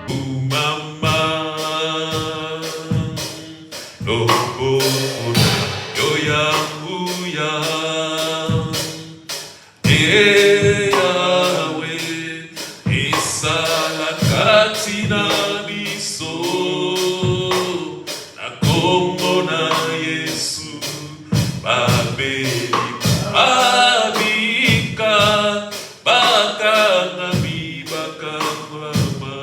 Umama Lobo Yoyamuya Yahweh Isalakatina Biso Nakombo na Yesu Babeli Abika Bakanga Bibakama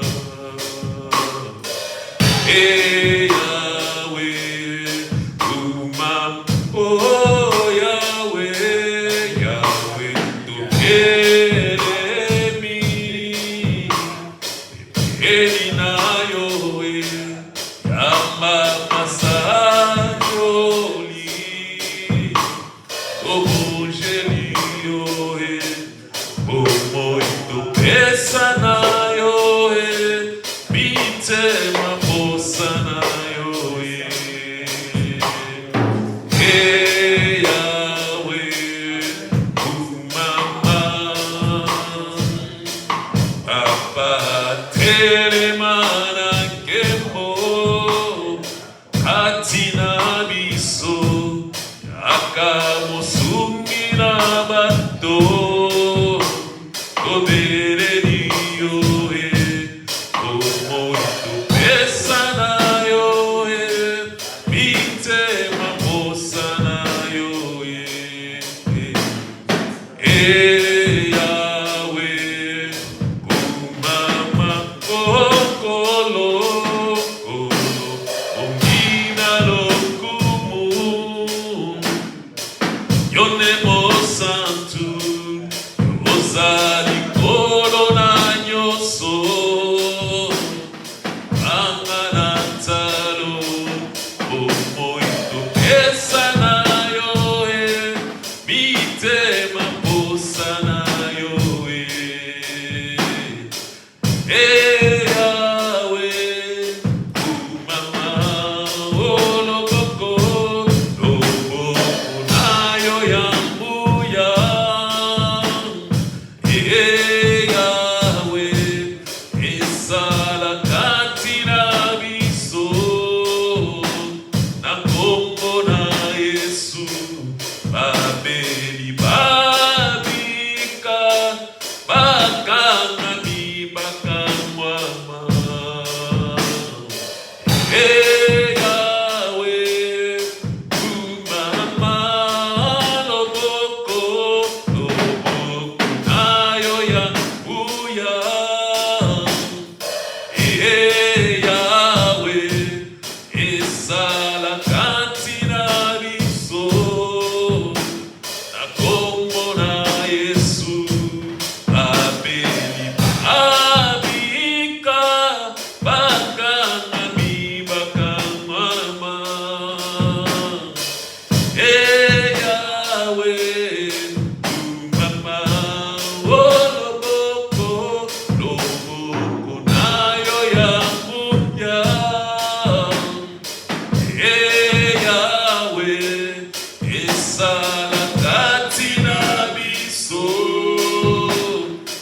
Yahweh Umam Oh Yahweh Yahweh Tukelemi Elina Yoe Yama Masayoli Obojeli Yoe Omoito Pesana Yoe Bite Maposana Yoe Yahweh Umama Papa Telemana Kemo Katina Biso Akamusumina Bato Kobereni Yoe Omoito Pesana Yoe Bite Maposana Yoe Yahweh Umama Kokolo Omina Lokumu Yonemo Santu Ozali Corona Nyoso Anganantalo Omoito Pesana Yoe Bite Maposana Yoe Yahweh Umama Olokoko Lobo Nayo Yambuya Yahweh Esalakatina Biso Nakombo na Yesu Babeli Babika Bakanga Bibakamwama Yahweh Umama Loboko Loboko Nayo Yambuya Yahweh Esalakatina Biso Nakombo na Yesu Babeli Abika Bakanga Bibakamama Yahweh Umama Oloboko Loboko Nayo Yambuya Yahweh Esalakatina Biso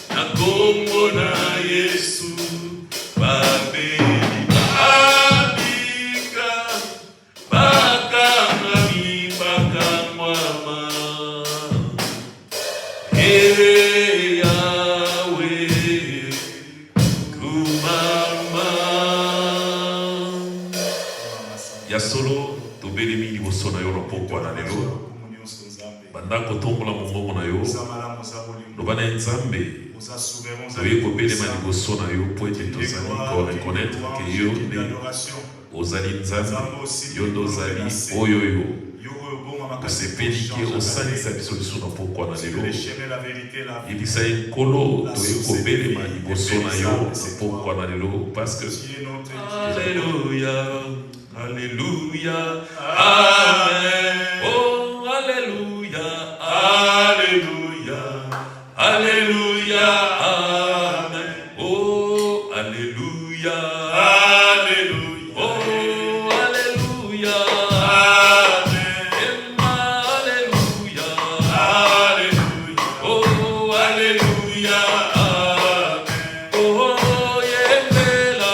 Nakombo na Yesu Babeli Babika Bakanga Bibakamwama Yahweh Kumama Ya solo tobelemi liboso na yo lopokwa na lelo banda kotombola mongongo na yo loba na Nzambe oye kobelema liboso na yo po ete tozali korekonetre ke yo nde ozali Nzambe yo nde ozali oyoyo tosepeli ke osalisa biso lisusu na pokwa na lelo yebisa ye nkolo toye kobelema liboso na yo na pokwa na lelo parce que Alléluia Alléluia Amen Oh Alléluia Alléluia Alléluia Amen Oh Alléluia Alléluia Oh Alléluia Amen Alléluia Alléluia Oh Alléluia Amen Oh Yembela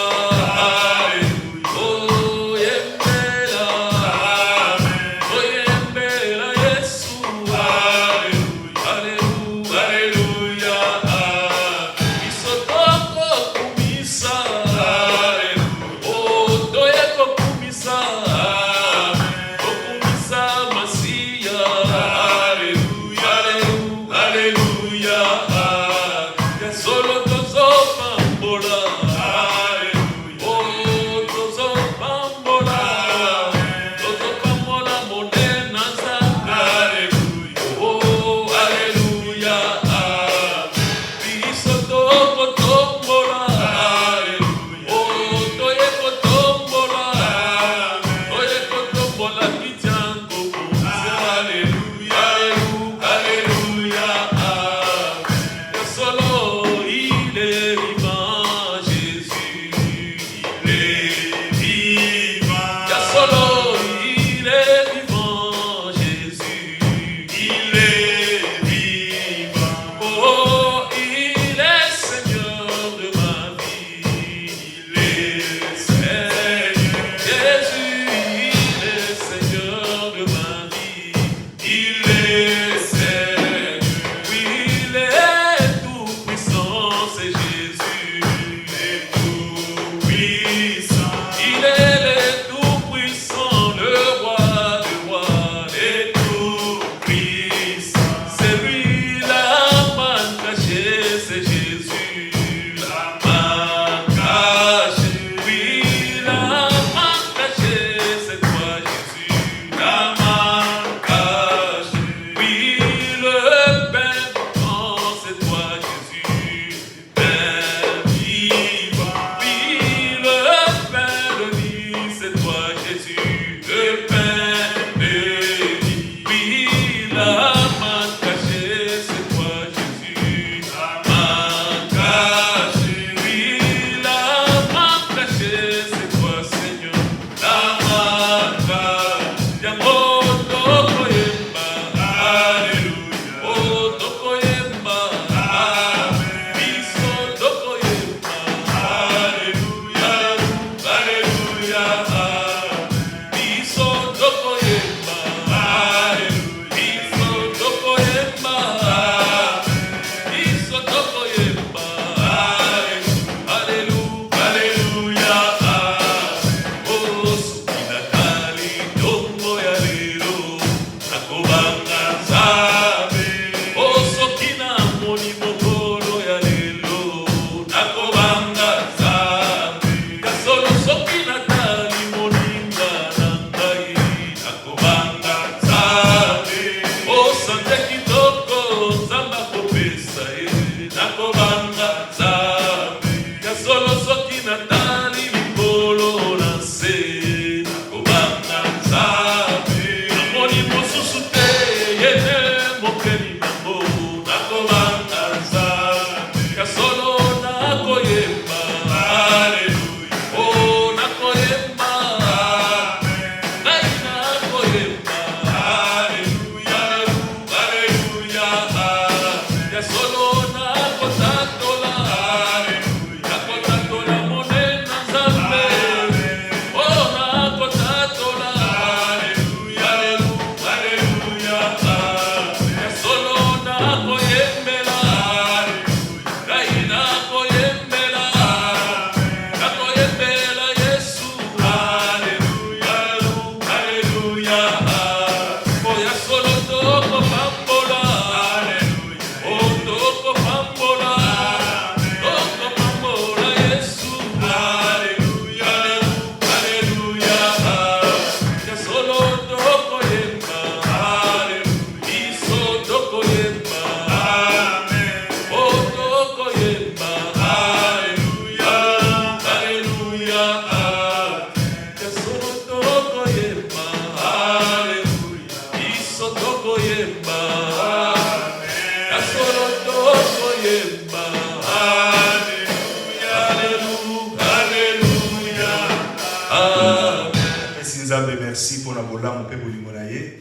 merci pour la bola mon peuple limonaye.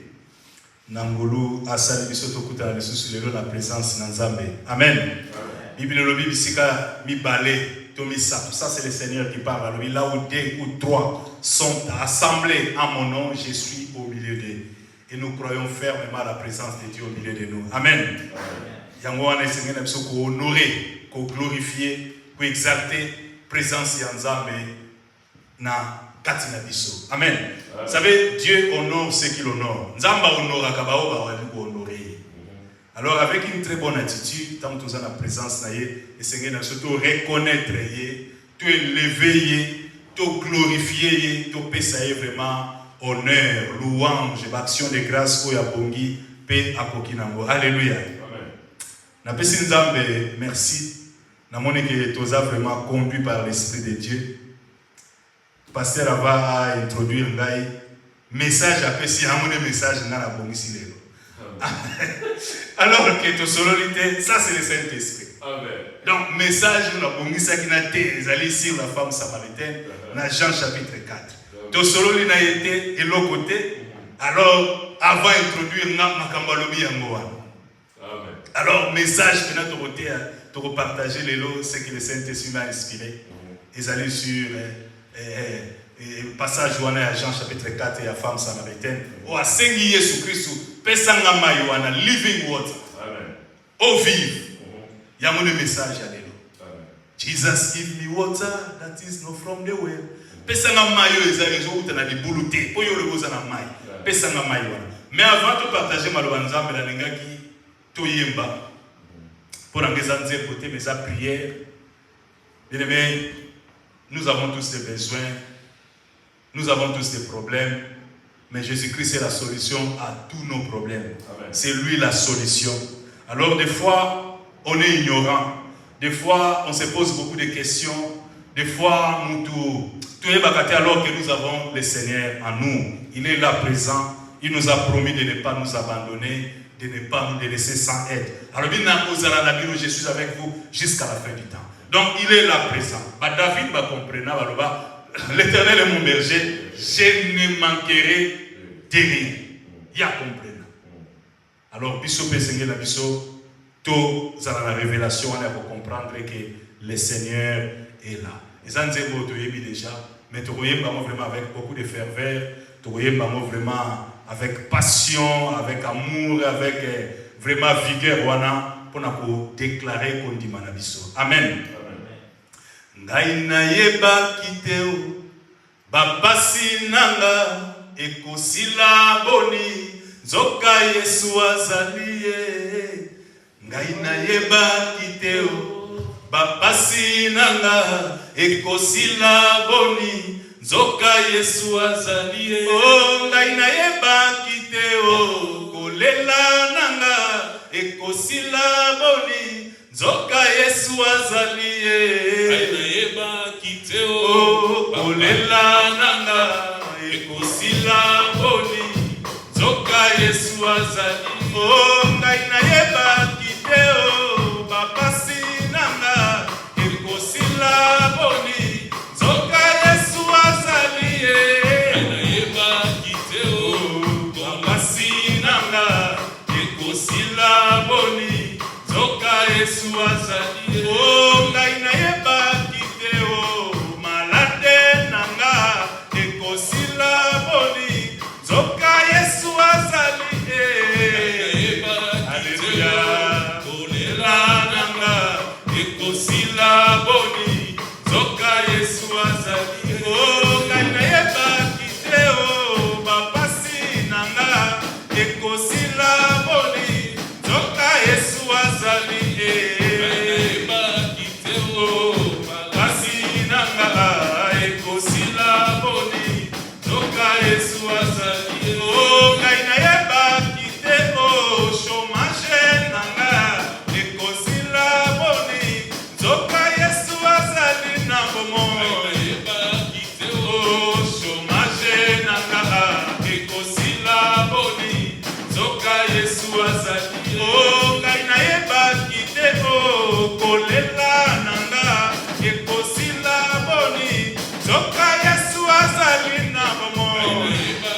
Nangolu asali bisoto kuta na lisusu lelo la présence na Nzambe. Amen. Bible le Bible sika mi balé to mi sa. Ça c'est le Seigneur qui parle. Alors là où deux ou trois sont assemblés en mon nom, je suis au milieu d'eux. Et nous croyons fermement à la présence de Dieu au milieu de nous. Amen. Yango wana Seigneur na biso ko honorer, ko glorifier, ko exalter présence ya Nzambe na katina biso. Amen. Vous savez, Dieu honore ceux qui l'honorent. Nzamba honore akabao ba wali ko honorer. Alors avec une très bonne attitude, tant que nous avons la présence na ye, et Seigneur na surtout reconnaître ye, tu élever ye, tu glorifier ye, tu payer vraiment honneur, louange, action de grâce au Yabongi, paix à Kokinango. Alléluia. Amen. Merci. Namone que tu as vraiment conduit par l'Esprit de Dieu. Pasteur Ava a introduit un message après si un message dans la bonne ici. Alors que ton sololité, ça c'est le Saint-Esprit. Donc message dans la bonne ici qui n'a été sur la femme samaritaine dans Jean chapitre 4. Ton sololité n'a été de l'autre côté. Alors avant d'introduire Makambalobi Yangoa. Alors message que notre côté de repartager les lots, c'est que le Saint-Esprit m'a inspiré. Ils allaient sur passage à Jean chapitre 4 et à femme samaritaine. Oh, à Seigneur Jésus-Christ, pesanga maïwana, living water. Oh, vive. Il y a mon message à l'élo. Jesus give me water that is not from the well. Pesanga maïo, ils allaient jouer dans des bouloutés. Oh, yo le goza na maï. Pesanga maïwana. Mais avant de partager malwanza, mais la linga qui toyemba. Pour engager côté mes prières. Bien aimé, nous avons tous des besoins, nous avons tous des problèmes, mais Jésus-Christ est la solution à tous nos problèmes. C'est lui la solution. Alors des fois, on est ignorant, des fois, on se pose beaucoup de questions, des fois, alors que nous avons le Seigneur en nous. Il est là présent, il nous a promis de ne pas nous abandonner, de ne pas nous laisser sans aide. Alors, je suis avec vous jusqu'à la fin du temps. Donc, il est là présent. David va comprendre, l'Éternel est mon berger, je ne manquerai de rien. Il y a compris. Alors, Bissot Seigneur la Bissot, tout ça la révélation, on va comprendre que le Seigneur est là. Et ça, nous avons déjà, mais tu voyez vraiment avec beaucoup de ferveur, tu voyez vraiment avec passion, avec amour, avec vraiment vigueur, pour nous déclarer qu'on dit Manabiso. Amen. Ngaina yeba kiteo, babasi nanga, ekosila boni, zoka Yesu azaliye. Ngaina yeba kiteo, babasi nanga, ekosila boni, zoka Yesu azaliye. Oh, ngaina yeba kiteo, kolela nanga, ekosila boni, zoka Yesu azaliye. Ngaina yeba kiteo, kolela nanga, ekosila boni, zoka Yesu azaliye. Oh, ngaina yeba kiteo, babasi nanga, ekosila boni, zoka Yesu azaliye. Ngaina yeba kiteo, babasi nanga, ekosila boni, zoka Yesu azaliye. Oh, ngaina yeba kiteo, malade nanga, ekosila boni, zoka Yesu azaliye. Alléluia. Kolela nanga, ekosila boni, zoka Yesu azaliye. Oh, ngaina yeba kiteo, babasi nanga, ekosila boni, zoka Yesu azaliye. Ngaina yeba kiteo, babasi nanga, ekosila boni, zoka Yesu azaliye. Oh, ngaina yeba kiteo, chômage nanga, ekosila boni, zoka Yesu azali na bomo. Ngaina yeba kiteo, chômage nanga, ekosila boni, zoka Yesu azali. Oh, ngaina yeba kiteo, kolela nanga, ekosila boni, zoka Yesu azali na bomo. Ngaina yeba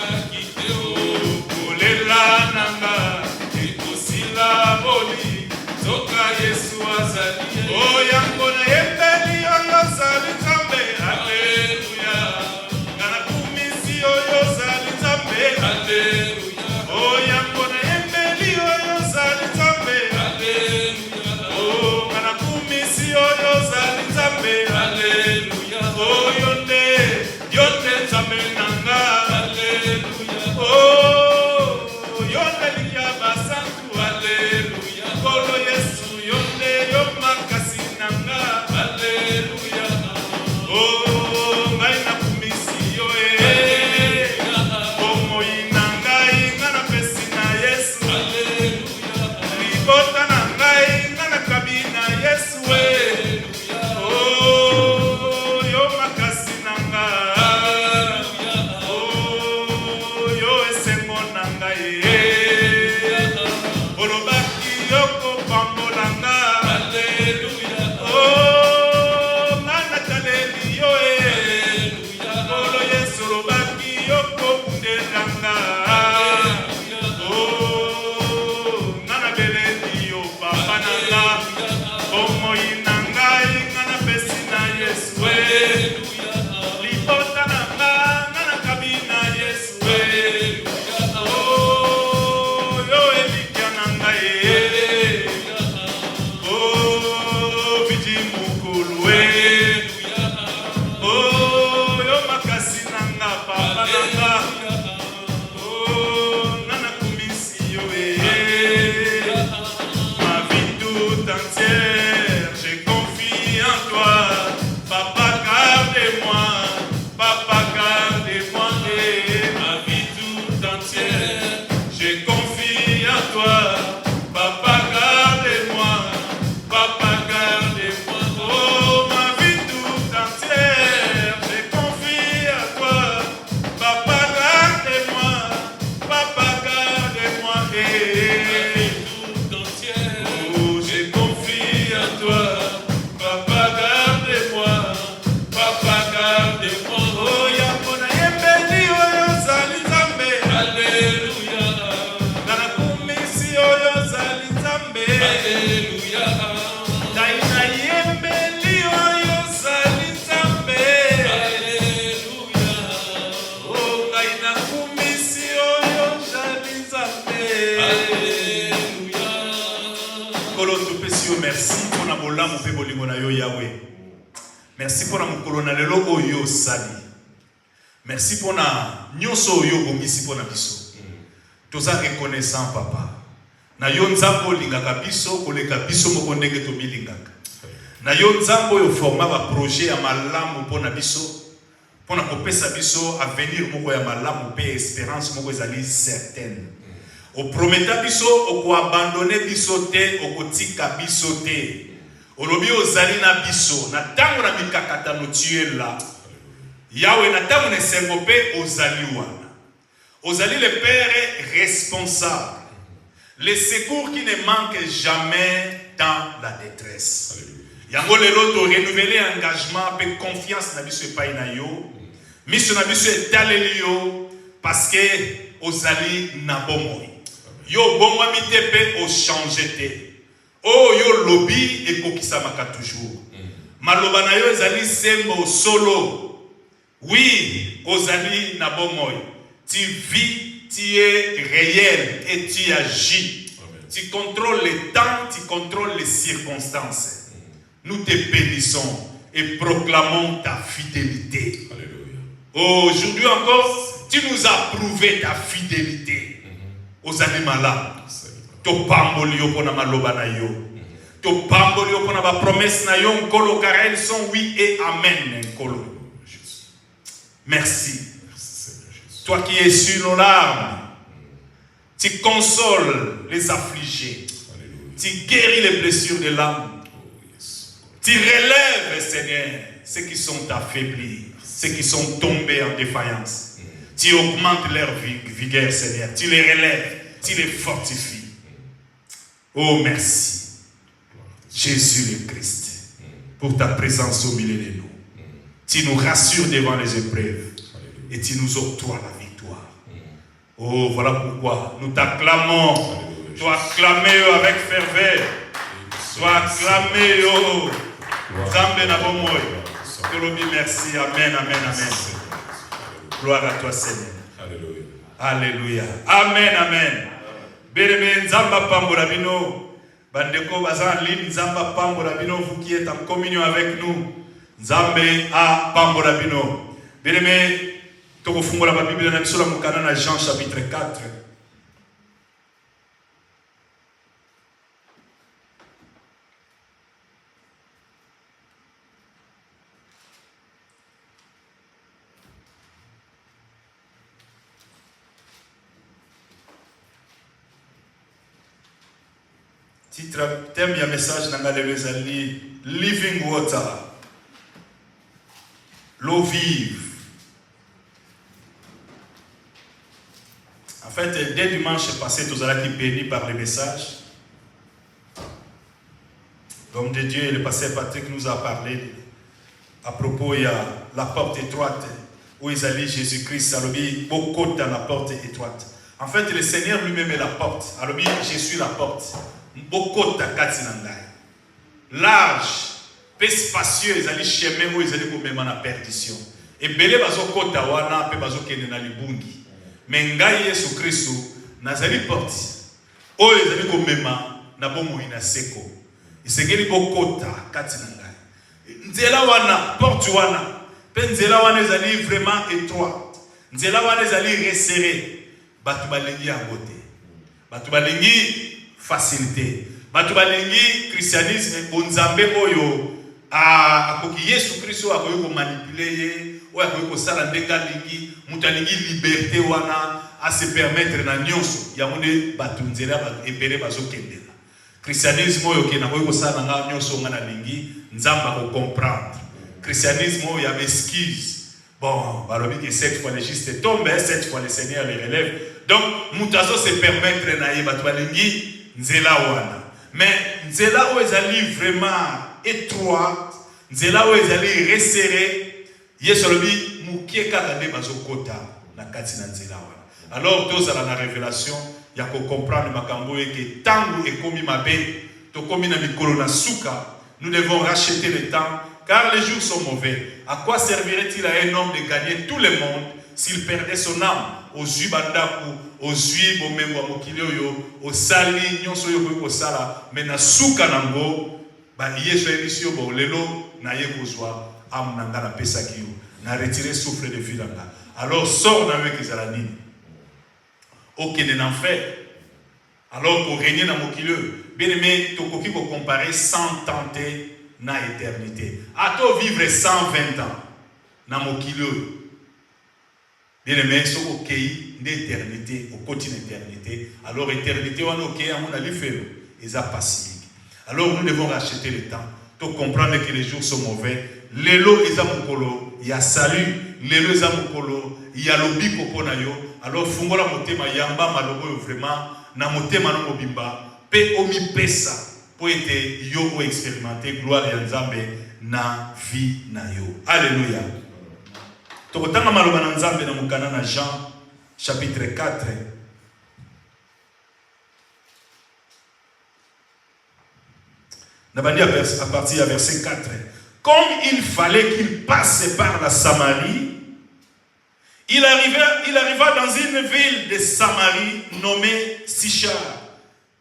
Oh, ngai nakumisi yo bomoi na ngai nga napesi na Yesu. Libota na ngai nga nakabi na Yesu. Oh, yo makasi na ngai. Oh, yo esengo na ngai. Olobaki yo kopambola ngai. Oh, nga nataleli yo Olo Yesu olobaki yo kobundela ngai. Oh, nga nabeleli yo papa na ngai. Bomoi na ngai nga napesi na Yesu. Libota na ngai nga nakabi na Yesu. Oh, yo elikya na ngai. Oh, vidi mukulu oh, yo makasi na nga papa na nga. Oh, nga nakumisi yo ma vie tout entière, j'ai confié en toi. Papa, garde-moi. Papa, garde-moi. Ma vie tout entière, j'ai confié en toi. Papa, garde-moi. Papa, garde-moi. Oh, ma vie tout entière, j'ai confié à toi. Papa, garde-moi. Papa, garde-moi. Oh, j'ai confié à toi. Papa, garde-moi. Papa, garde-moi. Oh, yamona yembeli oyo zali Nzambe. Alléluia. Nana kumisi oyo zali Nzambe. Alléluia. Daina yembeli oyo zali Nzambe. Alléluia. Oh, daina kumisi oyo zali Nzambe. Alléluia. Kolo topesi yo merci pour na bolamu pe bolingo na yo Yahweh. Merci pour na mokolo na lelo oyo sali. Merci pour na nyonso oyo bongisi pour na biso. Toza reconnaissant papa. Na yo nzambo lingaka biso koleka biso moko ndenge to bilingaka. Na yo nzambo yo forma ba projet ya malamu pour na biso. Pour na kopesa biso avenir moko ya malamu pe espérance moko ezali certaine. O prometa biso o ko abandonner biso te, o ko tika biso te. Olobi ozali na biso na tango na mikakata no tuela. Yahweh na tango ne sengo pe ozali wana. Ozali le père responsable. Le secours qui ne manque jamais dans la détresse. Yango lelo to renouveler engagement pe confiance na biso epai na yo. Miso na biso etaleli yo parce que ozali na bomoi. Yo bomoi te pe o changer te. Oh yo lobby ekokisamaka toujours. Maloba na yo ezali sembo solo. Oui, ozali na bomoi. Tu vis, tu es réel et tu agis. Amen. Tu contrôles les temps, tu contrôles les circonstances. Nous te bénissons et proclamons ta fidélité. Alléluia. Aujourd'hui encore, tu nous as prouvé ta fidélité aux animaux. To pamboli yo pona maloba na yo. To pamboli yo pona ba promesse na yo nkolo car elles sont oui et amen nkolo. Merci. Toi qui es sur nos larmes, tu consoles les affligés. Alléluia. Tu guéris les blessures de l'âme. Tu relèves, Seigneur, ceux qui sont affaiblis, ceux qui sont tombés en défaillance. Tu augmentes leur vigueur, Seigneur. Tu les relèves, tu les fortifies. Oh, merci, Jésus le Christ, pour ta présence au milieu de nous. Tu nous rassures devant les épreuves et tu nous octroies la victoire. Oh, voilà pourquoi nous t'acclamons. Tu acclamé avec ferveur. Tu acclamé, oh, Zambé na bomoy. Merci, amen, amen, amen. Gloire à toi, Seigneur. Alléluia. Alléluia. Amen, amen. Bérémé Nzamba Pambola Bino. Bandeko Bazan Lim Nzamba Pambola Bino, vous qui êtes en communion avec nous. Nzambé a Pambola Bino. Bérémé, Toko Fungola Bible na biso la mukana na Jean chapitre 4. Titre, thème du message dans le Living Water. L'eau vive. En fait, dès dimanche passé, nous allons être bénis par le message. L'homme de Dieu, le pasteur Patrick nous a parlé à propos, il y a la porte étroite où ils allaient Jésus-Christ, alors beaucoup dans la porte étroite. En fait, le Seigneur lui-même est la porte. Alors, je suis la porte. Beaucoup de large, peu spacieux, ils allaient chemin où ils allaient pour même en perdition. Et belé bazo kota wana pe bazo kene na libungi. Mais ngai Yesu Kristo nazali porte. O ils allaient pour même na bomo ina seko. Isegeli bokota kati na ngai. Nzela wana porte wana pe nzela wana ezali vraiment étroite. Nzela wana ezali resserré. Batu balengi yangote. Batu balengi facilité. Batu balengi christianisme bonzambe oyo akoki Yesu Kristo akoki ko manipuler ou akoki ko sala ndenga lingi mutalingi liberté wana à se permettre na nyonso ya mone batu nzela ba ebere bazokendela. Christianisme oyo ke na koki ko sala nga nyonso nga na lingi nzamba ko comprendre. Christianisme oyo ya excuse. Bon, balobi que cette fois les justes tombent, cette fois le Seigneur les relève. Donc, mutazo se permettre na ye batu balingi nzela wana. Mais nzela où ezali vraiment étroite, nzela où ezali resserré, yesolobi mukie kaka nde bazokota na kati na nzela wana. Alors tozala na révélation ya ko comprendre makambo eke tango ekomi mabe, to komi na mikolo na suka, nous devons racheter le temps car les jours sont mauvais. À quoi servirait-il à un homme de gagner tout le monde s'il perdait son âme? Aux yeux bandaku, aux yeux bomengo mokilioyo, aux sali nyonso yo ko sala, mais na suka nango ba yeso elisio bo lelo na ye kozwa am nanga na pesa kiyo, na retirer souffle de vie langa. Alors sort na avec ezala nini? Aucun n'enfer. Alors pour régner na mokilio, bien aimé tokoki ko comparer 100 ans na éternité. A to vivre 120 ans na mokilio. Bien aimé, ce qui est d'éternité, au côté d'éternité. Alors, éternité, on a fait, ils ont passé. Alors, nous devons racheter le temps pour comprendre que les jours sont mauvais. Les lots, ils ont il y a salut. Les lots, ils ont il y a lobby poponayo. Alors, fungola motema yamba malobo vraiment na motema no mobimba pe omi pesa pour être yo expérimenter gloire ya Nzambe na vie na yo. Alléluia. Tokotanga maloba na Nzambe na mukana na Jean chapitre 4. Nabandi à partir du verset 4. Comme il fallait qu'il passe par la Samarie, il arriva dans une ville de Samarie nommée Sichar,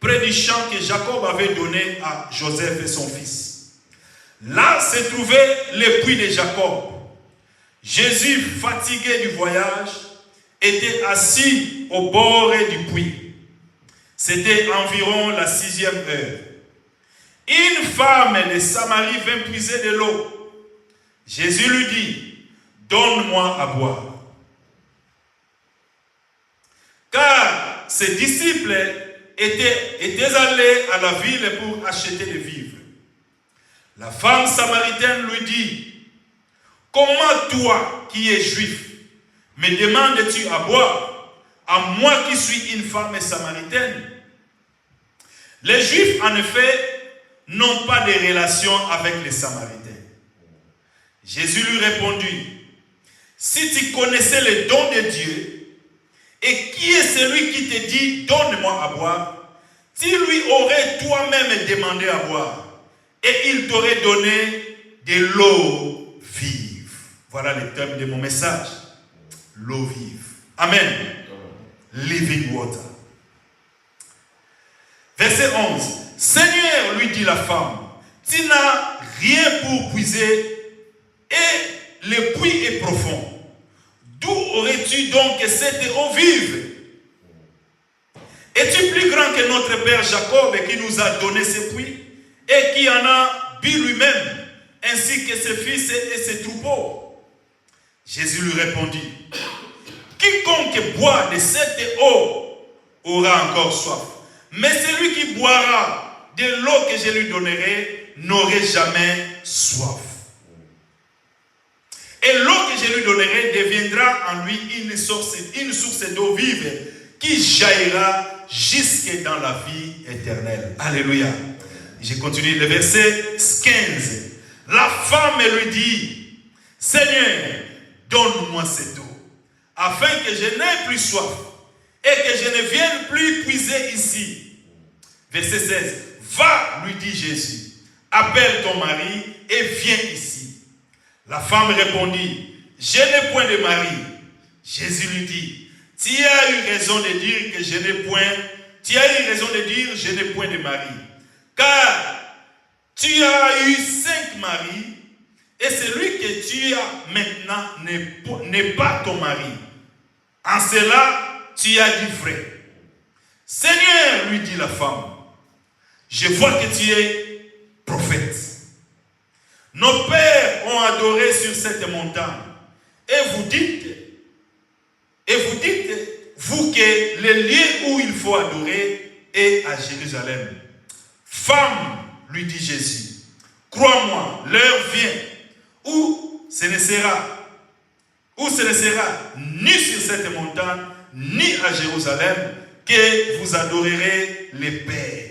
près du champ que Jacob avait donné à Joseph et son fils. Là se trouvait le puits de Jacob. Jésus, fatigué du voyage, était assis au bord du puits. C'était environ la 6e heure. Une femme de Samarie vint puiser de l'eau. Jésus lui dit, donne-moi à boire. Car ses disciples étaient allés à la ville pour acheter des vivres. La femme samaritaine lui dit, comment toi qui es juif, me demandes-tu à boire, à moi qui suis une femme samaritaine? Les Juifs, en effet, n'ont pas de relation avec les Samaritains. Jésus lui répondit, si tu connaissais le don de Dieu, et qui est celui qui te dit, donne-moi à boire, tu lui aurais toi-même demandé à boire, et il t'aurait donné de l'eau vive. Voilà le thème de mon message. L'eau vive. Amen. Living water. Verset 11. Seigneur, lui dit la femme, tu n'as rien pour puiser et le puits est profond. D'où aurais-tu donc cette eau vive? Es-tu plus grand que notre père Jacob qui nous a donné ce puits et qui en a bu lui-même, ainsi que ses fils et ses troupeaux? Jésus lui répondit, quiconque boit de cette eau aura encore soif. Mais celui qui boira de l'eau que je lui donnerai n'aurait jamais soif. Et l'eau que je lui donnerai deviendra en lui une source d'eau vive qui jaillira jusque dans la vie éternelle. Alléluia. Je continue le verset 15. La femme lui dit, Seigneur, donne-moi cette eau, afin que je n'aie plus soif et que je ne vienne plus puiser ici. Verset 16. Va, lui dit Jésus, appelle ton mari et viens ici. La femme répondit, je n'ai point de mari. Jésus lui dit, tu as eu raison de dire que je n'ai point, tu as eu raison de dire je n'ai point de mari. Car tu as eu 5 maris et celui que tu as maintenant n'est pas ton mari. En cela, tu as dit vrai. Seigneur, lui dit la femme, je vois que tu es prophète. Nos pères ont adoré sur cette montagne. Et vous dites, vous que le lieu où il faut adorer est à Jérusalem. Femme, lui dit Jésus, crois-moi, l'heure vient où ce ne sera ni sur cette montagne, ni à Jérusalem, que vous adorerez les pères.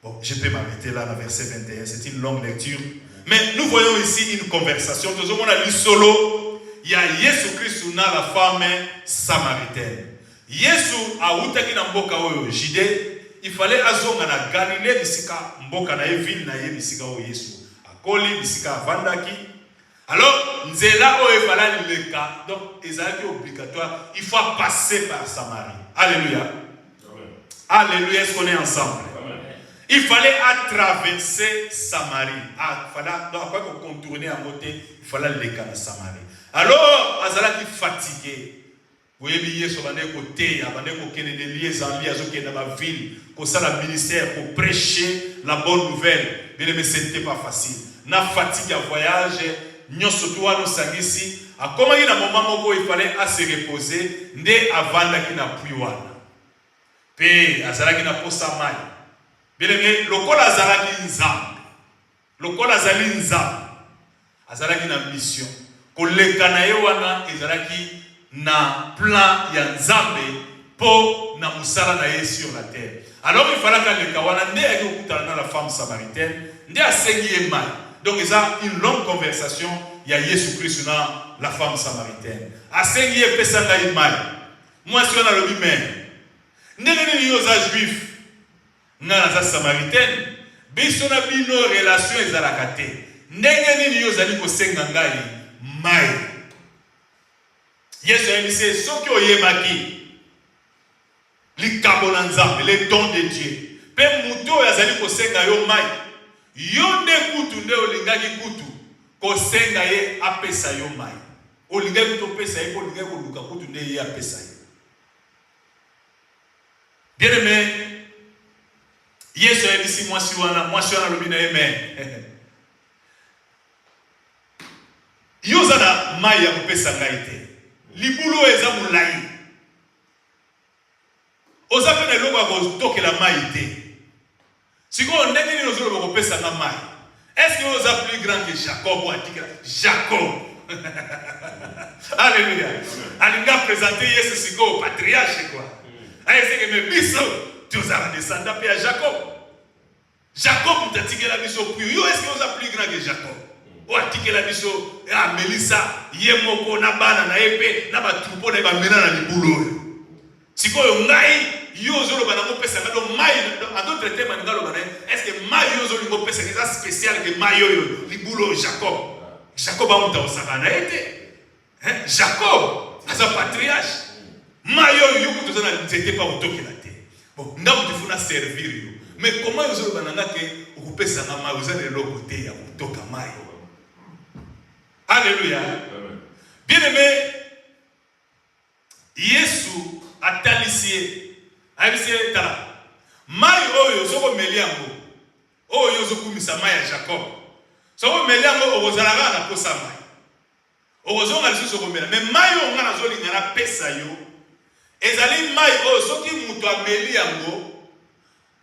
Bon, je peux m'arrêter là, dans le verset 21, c'est une longue lecture. Mais nous voyons ici une conversation. Tout le monde a lu solo. Il y a Jésus Christ na la femme samaritaine. Jésus a outaki na mboka oyo Judée. Il fallait azonga na Galilée bisika mboka na ville na ye bisika o Yesu. Akoli bisika avandaki. Alors, nzela oyo fallait leka. Donc, ezalaki obligatoire. Il faut passer par Samarie. Alléluia. Alléluia, est-ce qu'on est ensemble? Il fallait traverser Samarie. Il fallait contourner à côté. Il fallait aller à Samarie. Alors, Azala qui fatigué. Vous voyez, sur le côté, des liens en lien avec la ville, pour ça, le ministère, pour prêcher la bonne nouvelle. Mais ce n'était pas facile. Na fatigue à voyage, nous surtout à nous ici. À comment il y a un moment où il fallait se reposer, dès avant qu'il n'a plus ouana. Puis, Azala qui n'a pas sa maille. Bien aimé, lokola azalaki nzambe, lokola azali nzambe, azalaki na mission. Koleka na ye wana ezalaki na plan ya nzambe po na musala na ye sur la terre. Alors il fallait que leka wana nde ayaki okutana na la femme samaritaine, nde asengi ye mai. Donc il y a une longue conversation, il y a Jésus Christ na la femme samaritaine. Asengi ye pesa ngai mai. Moi si on a le lui-même. Ndenge ni yoza juif. Naza samaritaine, biso na bino relation ezalaka te. Ndenge nini yo zali kosenga ngai mai. Yesu ayebisi soki oyebaki likabo na Nzambe, le don de Dieu. Pe muto oyo azali kosenga yo mai. Yo nde kutu nde olingaki kutu kosenga ye apesa yo mai. Olingaki kopesa ye, olingaki koluka kutu nde ye apesa ye. Bien aimé, Yesu a dit moi si wana lobina amen. Yozana maya kopesa ngai te. Libulo eza mulai. Oza pena loko ko tokela mai te. Siko ndenge ni ozolo kopesa na mai. Est-ce que oza plus grand que Jacob ou atikela Jacob? Alléluia. Alinga présenter Yesu siko patriarche quoi. Est-ce que me biso tu as descendu à Jacob. Jacob t'a dit que la mission plus. Est-ce que vous êtes plus grand que Jacob? Ou a dit que la mission, ah, Mélissa, Yemoko, Nabana, Naepe, Naba Troupo, Naba Mena, Naboulo. Si quoi, Ngai, Yozo, Banamo, Pesa, donc Maï, en d'autres termes, est-ce que Maï, Yozo, Libo, Pesa, c'est spécial que Maï, Libulo, Jacob. Jacob a monté au Savanaïte. Jacob, à sa patriarche. Maï, Yoko, tout ça, n'était pas au Tokyo. Bon, nous devons servir. Mais comment vous avez occupé ça vous avez le côté à Toka Maï. Alléluia. Bien aimé, Yesu a talisé. Aïe, tala. Maï oyo, soko meliango. Oyo zokumisa Maï à Jacob. Soko meliango, ozalaga na posa Maï. Ozonga lisu soko meliango. Mais Maï onga na zoli ngana pesa yo. Ezali mai o soki muto ameli yango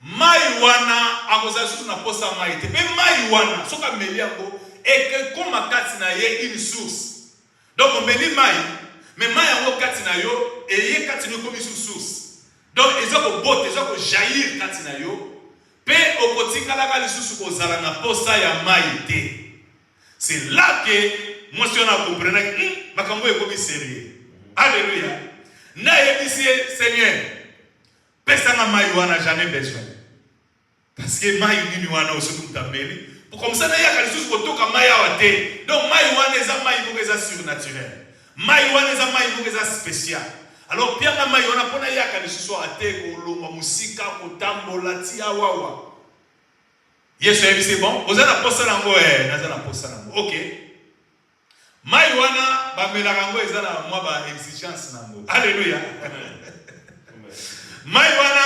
mai wana akoza susu na posa mai te. Mais mai wana soka meli yango et que comme kati na ye une source. Donc on meli mai, mais mai yango kati na yo et ye kati no comme source. Donc ezoko bote, ezoko jaillir kati na yo. Pe okotikala ka lisusu kozala na posa ya mai te. C'est là que moi si on a compris makambo ekomi sérieux. Alléluia. Na yebisi Seigneur. Personne mai wana jamais besoin. Parce que mai nini wana osoku tambeli. Pour comme ça na yaka lisusu kotoka mai awa te. Donc mai wana eza mai eza surnaturel. Mai wana eza mai eza spécial. Alors pianga mai wana pona yaka lisusu ate kolonga musika kotambola ti awawa. Yesu yebisi bon, ozana posa nango nazana posa nango. OK. Mai wana ba melakango ezana mwa ba exigence nango. Alléluia. Mai wana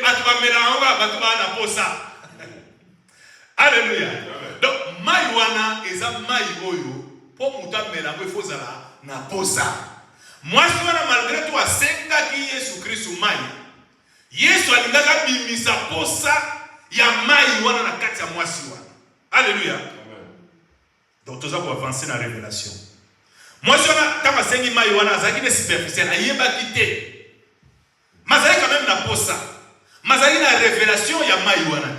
atu ba melakango ba na posa. Alléluia. Donc mai wana eza mai oyo po muta melango ifozala na posa. Moi je wana malgré toi senga ki Yesu Kristo mai. Yesu alingaka bimisa posa ya mai wana na kati ya mwasi wana. Alléluia. Donc tout ça pour avancer dans la révélation. Moi je wana kama sengi mai wana azaki ne superficiel ayeba kité. Mazali quand même na posa. Mazali na révélation ya mai wana.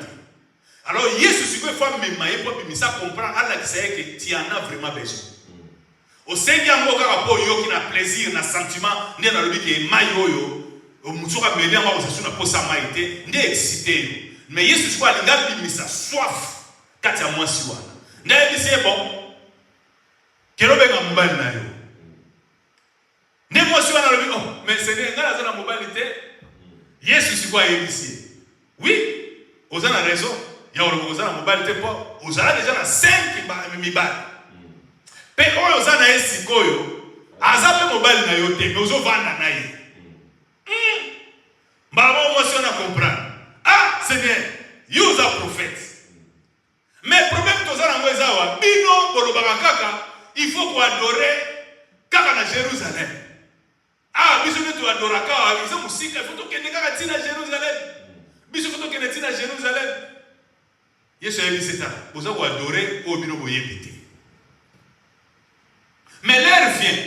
Alors Yesu si quoi fois même mai pour bimisa comprendre Allah qui sait que tu en as vraiment besoin. Au Seigneur mo kaka po yo ki na plaisir na sentiment ne na lobi ke mai oyo o mutuka meli ama osesu na posa mai te nde excité. Mais Yesu si quoi linga bimisa soif kati ya mwasi wana. Nde bisi bon. Kero benga mobali na yo. Ne mwasi wana lobi oh mais Seigneur ngala za na mobali te. Yesu si quoi yebisi. Oui, ozana raison. Ya ozana mobali te po ozala déjà na 5 mibali. Pe oyo ozana esi koyo azape mobali na yo te mais ozovanda na ye. Mbaba mwasi wana comprendre. Ah Seigneur, you are prophète. Mais problème tozana ngo ezawa bino bolobaka kaka il faut qu'on adorer kaka na Jérusalem. Ah biso tu adoraka izo musika il faut to kende kaka tina Jérusalem. Biso faut to kende tina Jérusalem. Yesu a dit c'est ça. Vous avez adoré au bino boyebite. Mais l'heure vient.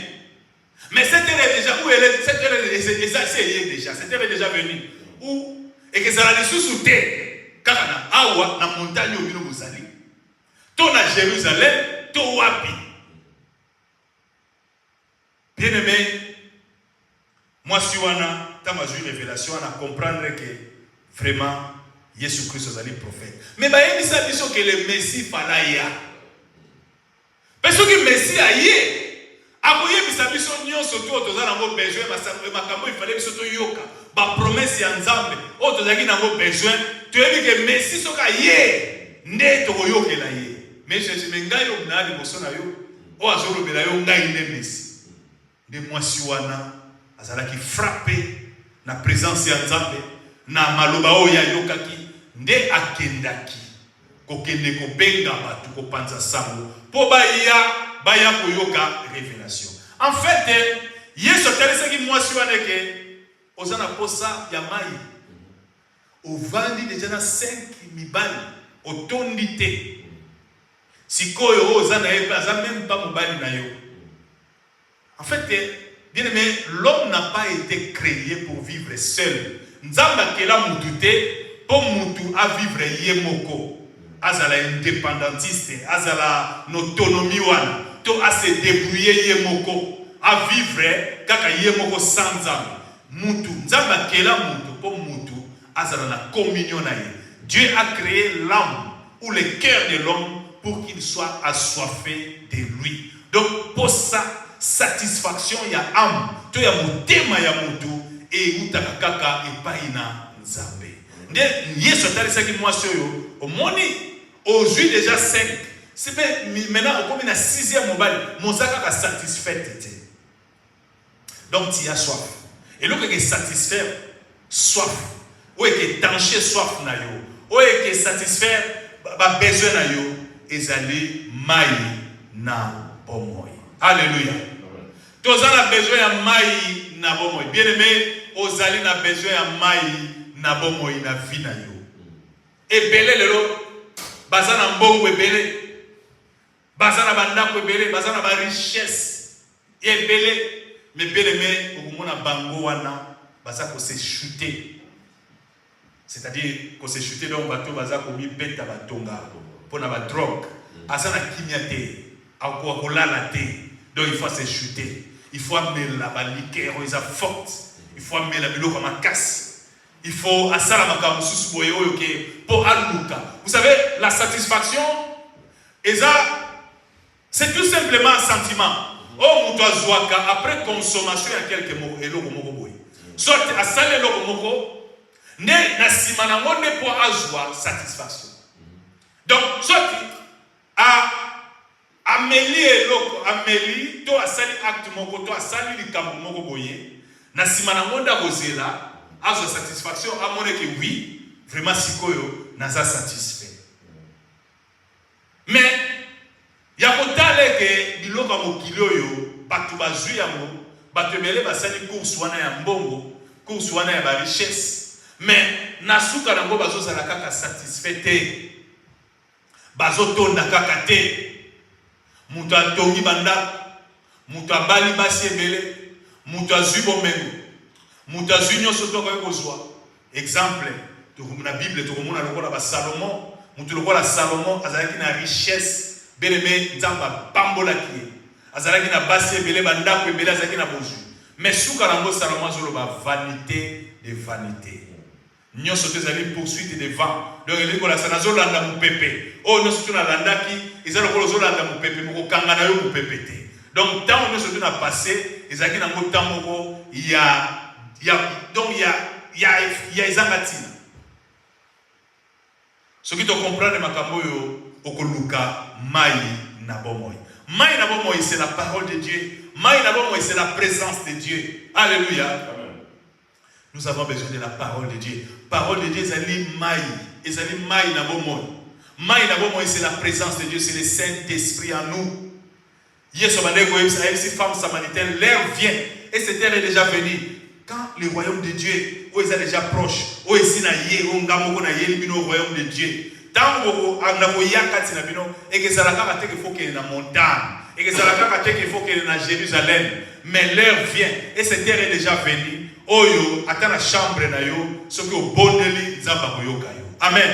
Mais cette heure est déjà où elle est, cette heure est déjà. Cette heure est déjà venue. Où et que ça la laisse sous terre. Car na awa na montagne au bino bozali. To na Jérusalem, to wapi. Bien aimé, moi si wana ta ma joue révélation à comprendre que vraiment Jésus Christ est le prophète. Mais bah il dit que le Messie falaya. Parce que le Messie a yé. Aboye bisabiso nyonso to tozana ngo besoin makambo il fallait biso to yoka. Ba promesse ya Nzambe. O tozaki na ngo besoin. Tu as dit que Messie soka yé. Nde to yokela yé. Mais je me ngai yo na liboso na yo. O azolo bela yo ngai ne Messie. De mwasi wana azalaki frappé na présence ya Nzambe na maloba o ya yokaki. Nde akendaki kokende kobenga batu kopanza sango po baya koyoka révélation. En fait Yesu telesaki mwasi wana ke ozana posa ya mai ovandi déjà na 5 mibali otondi te sikoyo ozana epaza même pas mobali na yo. En fait bien aimé, l'homme n'a pas été créé pour vivre seul. Nzamba kela mutu te pour mutu à vivre yemoko, azala indépendantiste, azala autonomie wana, to à se débrouiller yemoko, à vivre kaka yemoko sans Nzamba. Mutu, Nzamba kela mutu pour mutu, azala la communion na ye. Dieu a créé l'âme ou le cœur de l'homme pour qu'il soit assoiffé de lui. Donc pour ça satisfaction ya âme, to ya mutema ya mutu et utaka kaka epaina Nzambe. Yesu atalisaki mwasi oyo omoni ozui déjà 5 c'est maintenant on comme na 6e mobile mozaka ka satisfait. Donc tu as soif et le que satisfaire soif ou que tancher soif na yo ou que satisfaire ba besoin na yo ezali mai na bomoi. Alléluia. Tous a besoin ya mai na bomoi. Bien aimé, ozali na besoin ya mai na bomoi na vie na yo. Ebele lelo baza na mbongo ebele. Baza na bandako ebele, baza na ba richesse ebele. Mais bien aimé, au moment où bango wana baza ko se chuter. C'est-à-dire qu'on s'est chuté dans le bateau, baza ko mi beta batonga pour na ba drogue. Asa na kimiate, akola la té. Donc il faut se chuter. Il faut amener la liqueur, ils a forte. Il faut amener la bilo comme un casse. Il faut asala makamu susu boyo yoke pour aluka. Vous savez, la satisfaction c'est tout simplement un sentiment. Oh, muto azwaka après consommation il y a quelques mots et loko moko boy. Soit asale loko moko ne na sima na ngone pour azwa satisfaction. Donc soit Amélie loko Amélie to asali acte moko to asali likambo moko boye na sima na ngonda kozela azwa satisfaction amone que oui vraiment sikoyo naza satisfait. Mais ya kotale ke biloko mokili oyo batu bazwi yango batu mele basali course wana ya mbongo course wana ya ba richesse mais nasuka nango bazozala kaka satisfait te bazotonda kaka te mutu atongi bandako mutu abali basi ebele mutu azwi bomengo mutu azwi nyonso tokoki kozwa exemple na Bible tokomona lokola ba Salomon mutu lokola Salomon azalaki na richesse beleme nzamba pambolaki ye azalaki na basi ebele bandako ebele azalaki na bozwi mais suka nango Salomon azoloba vanité de vanité nyonso te ezali poursuite de vent donc elikola sana zolanda mupepe oh nyonso te nalandaki ezali lokola ozolanda mupepe mokokanga na yo mupepe te donc ntango nyonso te na passé ezalaki nango ntango moko donc ya ezanga ntina soki tocomprendre makambo oyo okoluka mai na bomoi. Mai na bomoi, c'est la parole de Dieu. Mai na bomoi, c'est la présence de Dieu. Alléluia. Amen. Nous avons besoin de la parole de Dieu. Parole de Dieu, c'est mai. Et c'est mai na bomoi. Mai na bomoi, c'est la présence de Dieu. C'est le Saint-Esprit en nous. Hier, ce matin, cette femme samaritaine, l'heure vient. Et cette heure est déjà venue. Quand le royaume de Dieu, où ils sont déjà proches, où ils sont au royaume de Dieu. Tango anakoyaka tina bino ekezalaka bateke faut qu'elle na montagne ekezalaka bateke faut qu'elle na Jérusalem mais l'heure vient et cette heure est déjà venue oyo ata na chambre na yo soki obondeli nzamba koyoka yo amen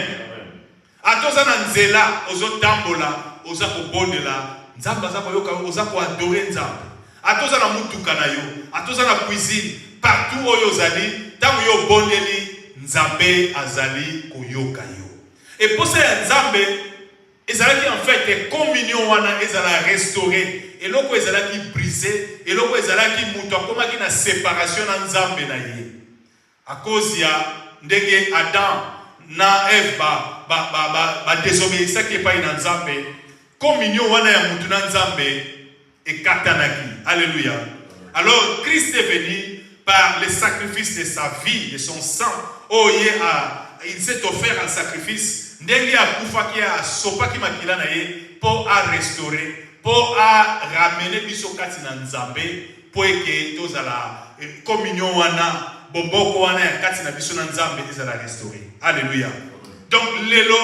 atoza na nzela ozotambola oza kobondela nzamba za koyoka yo oza ko adorer nzamba atoza na mutuka na yo atoza na cuisine partout oyo zali tango yo bondeli nzambe azali koyoka yo. Et pour ça, Nzambe, ils allaient en fait communion wana, ils allaient restaurer. Et là, ils allaient briser. Et là, ils allaient mouton comme une séparation en Nzambe na yé. À cause ya ndege Adam na Eve ba désobéissance ça qui est pas une Nzambe. Communion wana ya mouton na Nzambe et katanaki. Alléluia. Alors Christ est venu par le sacrifice de sa vie, de son sang. Oh il s'est offert un sacrifice. Ndenge akufaki asopaki makila na ye pour à restaurer, pour à ramener biso kati na Nzambe, pour que tozala communion wana bomboko wana ya kati na biso na Nzambe ezala restaurer. Alléluia. Donc lelo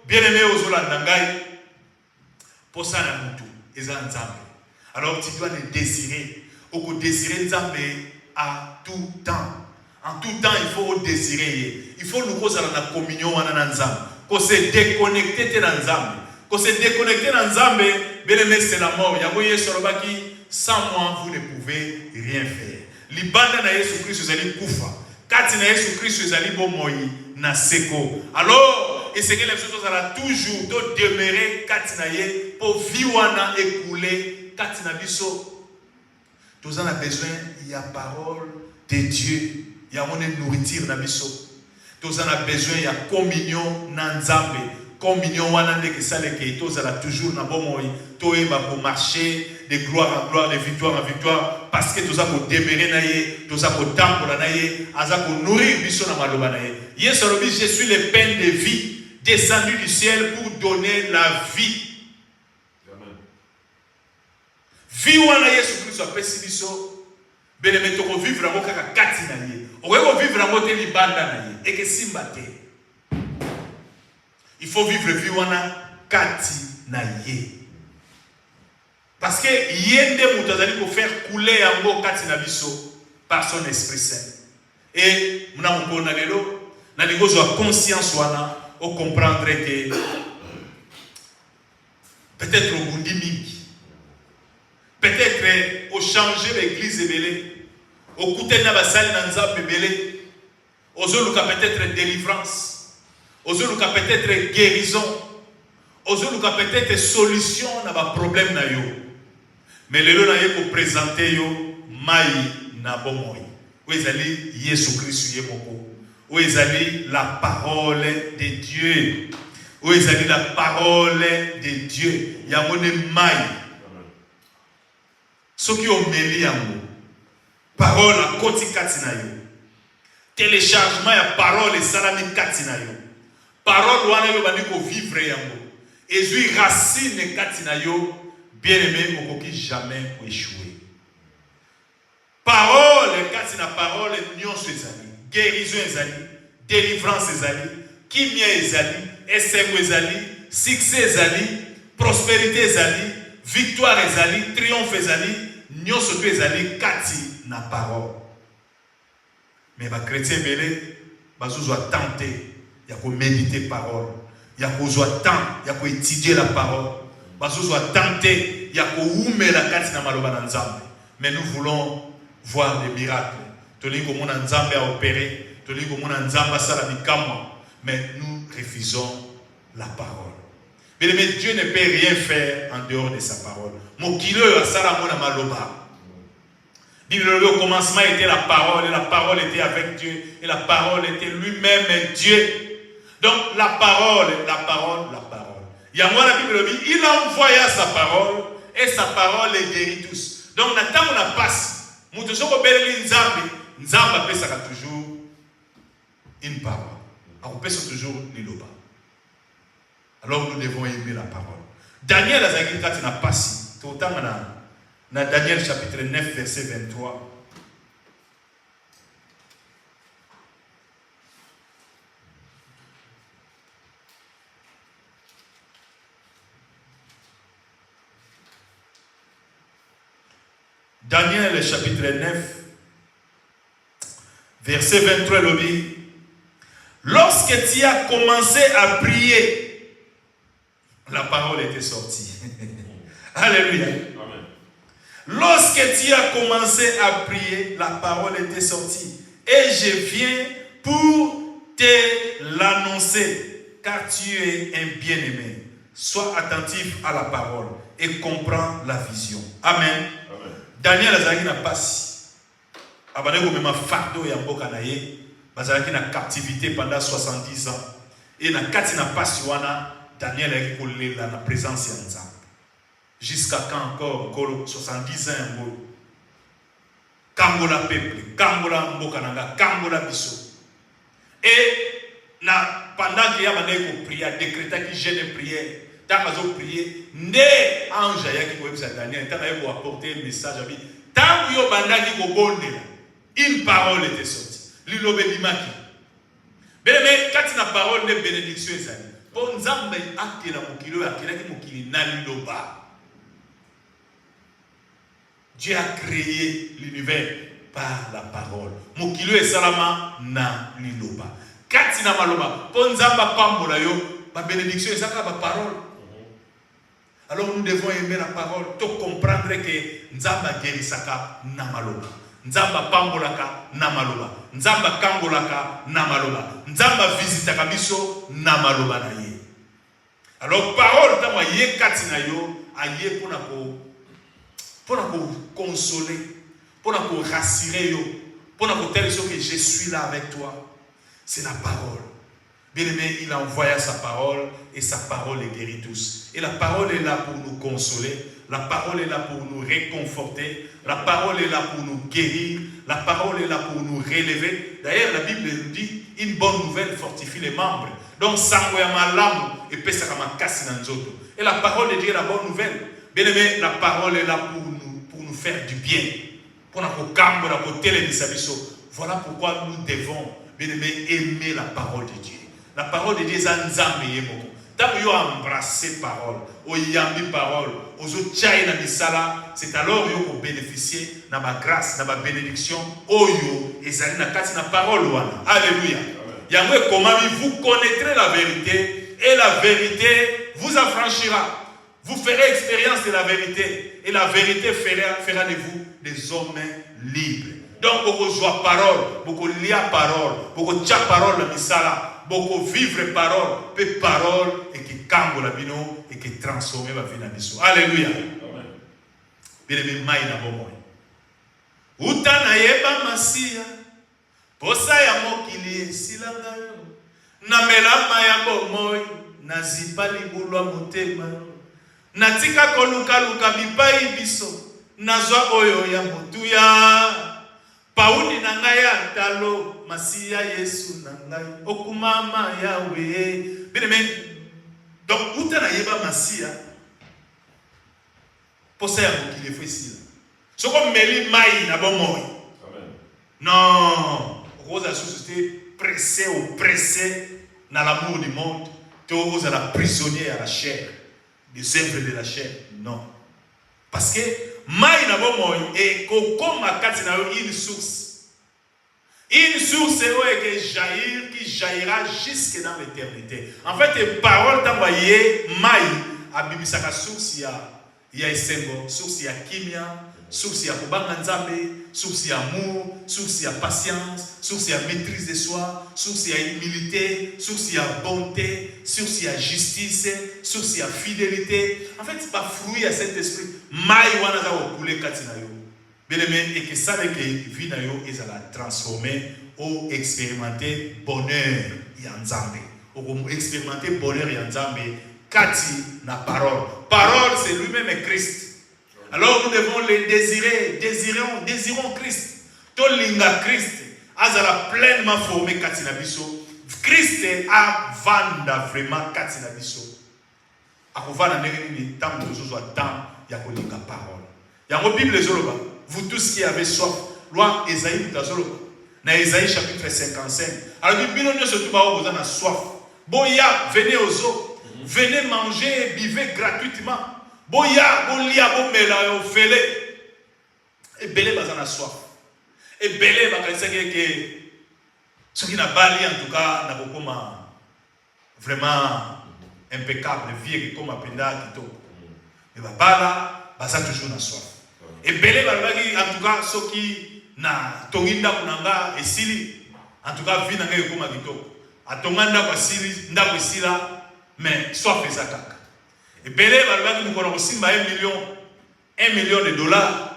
bien-aimé ozolanda ngai pour ça na mutu ezala Nzambe. Alors tu dois le désirer, ou désirer Nzambe à tout temps. En tout temps, il faut désirer. Il faut nous causer la communion en Nzambe. Qu'on se déconnecter dans Nzambe. Qu'on se déconnecter dans Nzambe, bien-aimé, c'est la mort. Yagoye Sorobaki, sans moi, vous ne pouvez rien faire. Libanda na Yesu Christ, vous allez koufa. Kati na Yesu Christ, vous allez bomoi na seko. Alors, et c'est que les choses allaient toujours demeurer kati na ye pour vivre écouler kati na biso. Nous en avons besoin, il y a parole de Dieu. Il y a une nourriture na biso. Tous en a besoin, il y a communion na Nzambe. Communion wana ndeke saleke tous ala toujours na bomoi. Toi va pour marcher de gloire en gloire, de victoire en victoire parce que tous a pour demeurer na ye, tous a pour tambola na ye, aza pour nourrir biso na maloba na ye. Yesu lobi je suis le pain de vie descendu du ciel pour donner la vie. Amen. Vie wana Yesu Christ a pesi biso. Bien aimé, tu peux vivre en kaka kati na ye. On peut vivre en te libanda na ye. Et que simba te. Il faut vivre viwana kati na ye. Parce que yende mutazali pour faire couler yango kati na biso par son Esprit Saint. Et muna mukona lelo na ligozo a conscience wana o comprendre que peut-être au bundi mingi, peut-être au changer l'église ebele, au coûter na basali na nzambe ebele, au zoluka peut-être délivrance, au zoluka peut-être guérison, au zoluka peut-être solution na ba problème na yo. Mais lelo na ye ko présenter yo mai na bomoi. Où ezali Yesu Christ ye moko. Où ezali la parole de Dieu. Où ezali la parole de Dieu. Yamone mai. Soki o meli yango. Parole a koti kati na yo. Téléchargement ya parole salami kati na yo. Parole wana yo bandi ko vivre yango. Ezui racine kati na yo. Bien-aimé, on ne peut jamais échouer. Parole, quand la parole, union sur les amis, guérison les amis, délivrance les amis, kimia les amis, SM les amis, succès les amis, prospérité les amis, victoire les amis, triomphe les amis, union sur les amis, kati na parole. Mais les chrétiens belé, ils ont tenté, il y a méditer parole, il y a temps, il y a étudier la parole. Mais nous voulons voir des miracles. Mais nous refusons la parole. Mais Dieu ne peut rien faire en dehors de sa parole. Le commencement était la parole, et la parole était avec Dieu, et la parole était lui-même Dieu. Donc la parole. Il a envoyé sa parole et sa parole les guérit tous. Donc, on a passé. Nous devons Nzamba pesa toujours une parole. On pesa toujours l'iloba. Alors, nous devons aimer la parole. Daniel a dit qu'il n'a pas si. Tout autant dans Daniel chapitre 9, verset 23. Daniel chapitre 9, verset 23, le dit, lorsque tu as commencé à prier, la parole était sortie. Alléluia. Amen. Lorsque tu as commencé à prier, la parole était sortie. Et je viens pour te l'annoncer, car tu es un bien-aimé. Sois attentif à la parole et comprends la vision. Amen. Daniel azalaki na pasi. Abandeko mema fardo ya mboka na ye, bazalaki na captivité pendant 70 ans. Et na kati na pasi wana, Daniel a kolela na présence ya Nzambe. Jusqu'à quand encore 70 ans ngo. Kangola peuple, kangola mboka nanga, kangola biso. Et na pendant que abandeko prier, décréter qui jeûne prière. Tant qu'ils ont prié, né ange qui pouvait vous Daniel, tant qu'ils ont apporté un message à lui, tant qu'ils ont bandagi une parole était sortie. L'ilobé dimaki. Mais quand la parole de bénédiction est allée, pour nous amener à qui la mokilo, à qui la mokili na liloba. Dieu a créé l'univers par la parole. Mokilo est salama na liloba. Quand na maloba, pour nous amener pambola yo, la bénédiction est ça la parole. Alors nous devons aimer la parole, tout comprendre que Nzamba guérisaka namaloba, Nzamba pambolaka namaloba, Nzamba kangolaka namaloba, Nzamba visitaka biso namaloba na ye. Alors parole tama ye katina yo aye pour consoler, pour rassurer yo, pour te dire que je suis là avec toi. C'est la parole. Bien-aimé, il a envoyé sa parole et sa parole les guérit tous. Et la parole est là pour nous consoler, la parole est là pour nous réconforter, la parole est là pour nous guérir, la parole est là pour nous relever. D'ailleurs, la Bible nous dit, une bonne nouvelle fortifie les membres. Donc, et la parole de Dieu est la bonne nouvelle. Bien-aimé, la parole est là pour nous faire du bien. Voilà pourquoi nous devons aimer la parole de Dieu. La parole de Dieu est un nzambe yemoko. Tant que vous embrassez parole, vous yambi parole, vous avez na misala, c'est alors que vous bénéficiez de ma grâce, de ma bénédiction. Oyo ezali na kati na parole wana. Alléluia. Yamwe comment vous connaîtrez la vérité et la vérité vous affranchira. Vous ferez expérience de la vérité et la vérité fera de vous des hommes libres. Donc, beaucoup jouer parole, beaucoup lire parole, beaucoup dire parole la misala, beaucoup vivre parole, peu parole et qui cambo la bino et qui transforme la vie na biso. Alléluia. Bien aimé, mai na bomoy. Utana yeba masia, posa ya mokili silanga yo. Na melama ya bomoy, na zipa libulwa motema. Natika koluka luka bipai biso, nazwa oyo ya motuya. Pauli na ngai atalo masia Yesu na ngai okumama yawe. Bien aimé, donc uta na yeba masia posa ya mokili fosila. Soko meli mai na bomoy. Non, rose a société pressé ou pressé dans l'amour du monde, tous à la prisonnier à la chair, des œuvres de la chair. Non, parce que mai na bomoy et kokoma kati na une source qui jaillira jusque dans l'éternité. En fait, les paroles d'envoyer mai abibisaka source ya esengo, source ya kimia, source ya kubanga nzambe, source ya amour, source ya patience, source ya maîtrise de soi, source ya humilité, source ya bonté, source ya justice, source ya fidélité. En fait, c'est pas fruit à cet esprit. Mai wana za okule kati na yo. Bien-aimé, et que ça que vie na yo est à la transformer ou expérimenter bonheur ya nzambe. Ou expérimenter bonheur ya nzambe kati na parole. Parole c'est lui-même Christ. Alors nous devons les désirer, désirons Christ. Tolinga Christ, azala pleinement formé katina biso. Christ a vanda vraiment katina biso. Akovana nengeni tam de zo temps ya kolinga parole. Yango Bible zoloba, vous tous qui avez soif, loi Esaïe tazoloba. Na Esaïe chapitre 55. Alors bino nyo surtout ba vous en a soif. Boya, venez aux eaux. Venez manger et buvez gratuitement. Boya, bolia, bomela, yo fele. Et belé bazana soif. Et belé bakalisa que ce qui n'a pas lié en tout cas n'a pas vraiment impeccable, vie comme apenda kito. Mais babala, basa toujours na soif. Et belé balaki en tout cas ce qui na tonginda kunanga esili. En tout cas vie nanga comme kito. Atonganda kwa sili, nda kwa sila, mais soif ezakaka. Et belé balaki nous connaissons aussi 1 million de dollars.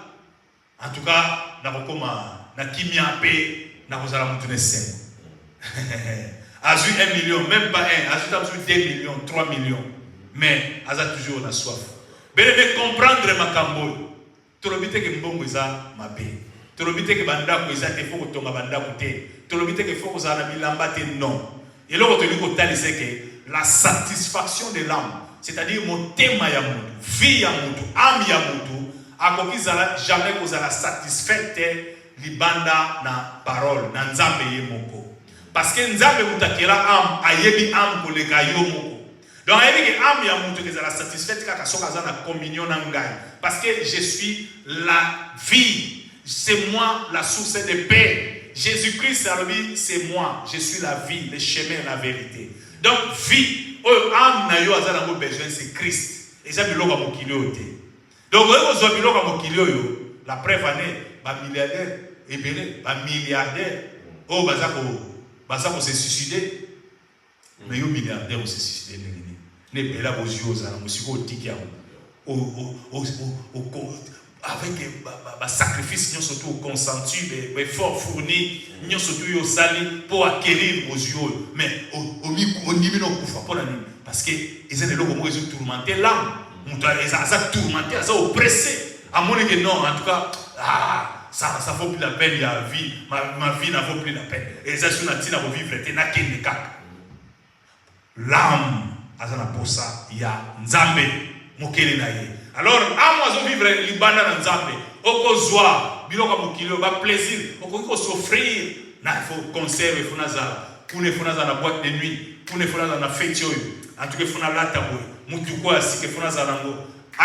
En tout cas, na kokoma na kimia pe na kozala mutune 5. Azu 1 million, même pas 1, azu tam 2 millions, 3 millions. Mais aza toujours na soif. Belé comprendre makambo. Tolobite ke mbongo eza mabe. Tolobite ke bandako eza te foko tonga bandako te. Tolobite ke foko za na bilamba te non. Et là on te dit ko talise que la satisfaction de l'âme, c'est-à-dire mon thème ya mutu, vie ya mutu, âme ya mutu, akokizala jamais kozala satisfaite libanda na parole na nzambe ye moko. Parce que nzambe mutakela âme ayebi âme koleka yo moko. Donc ayebi que âme ya mutu kezala satisfaite kaka soka za na communion na ngai. Parce que je suis la vie, c'est moi la source de paix. Jésus-Christ c'est moi, je suis la vie, le chemin, la vérité. Donc vie, âme na yo azala ngo besoin c'est Christ. Et ça biloko mokilio te. Donc vous avez biloko mokilio yo, la preuve année ba milliardaire et belé ba milliardaire oh bazako se suicider. Mais yo milliardaire se suicider ne bela bozio za na musiko tiki avec un sacrifice, nous surtout consenti, mais fort fourni, nous surtout au sali pour acquérir aux yeux. Mais au niveau parce que ils ont des logos qui ont tourmenté l'âme, ils ont tourmenté, ils ont oppressé. À mon avis, non, en tout cas, ça ne vaut plus la peine, la vie, ma vie n'a vaut plus la peine. Et ça, c'est une pour vivre, l'âme, il y a Nzambe, Mokele naye. Alors amo vivre libanda na nzambe okozwa biloko mokilo ba plaisir okoki s'offrir na faut conserver funa zala kuna funa zala na boîte de nuit kuna funa zala na fête yoyo en tout cas funa lata boy mutu ko asike funa zala ngo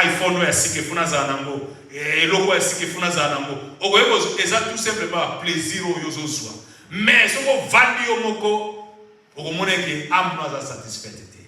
iPhone ya sike funa zala ngo eloko ya sike funa zala ngo okoyeko eza tout simplement plaisir oyo zozwa mais soko vandi yo moko okomona ke amna za satisfait te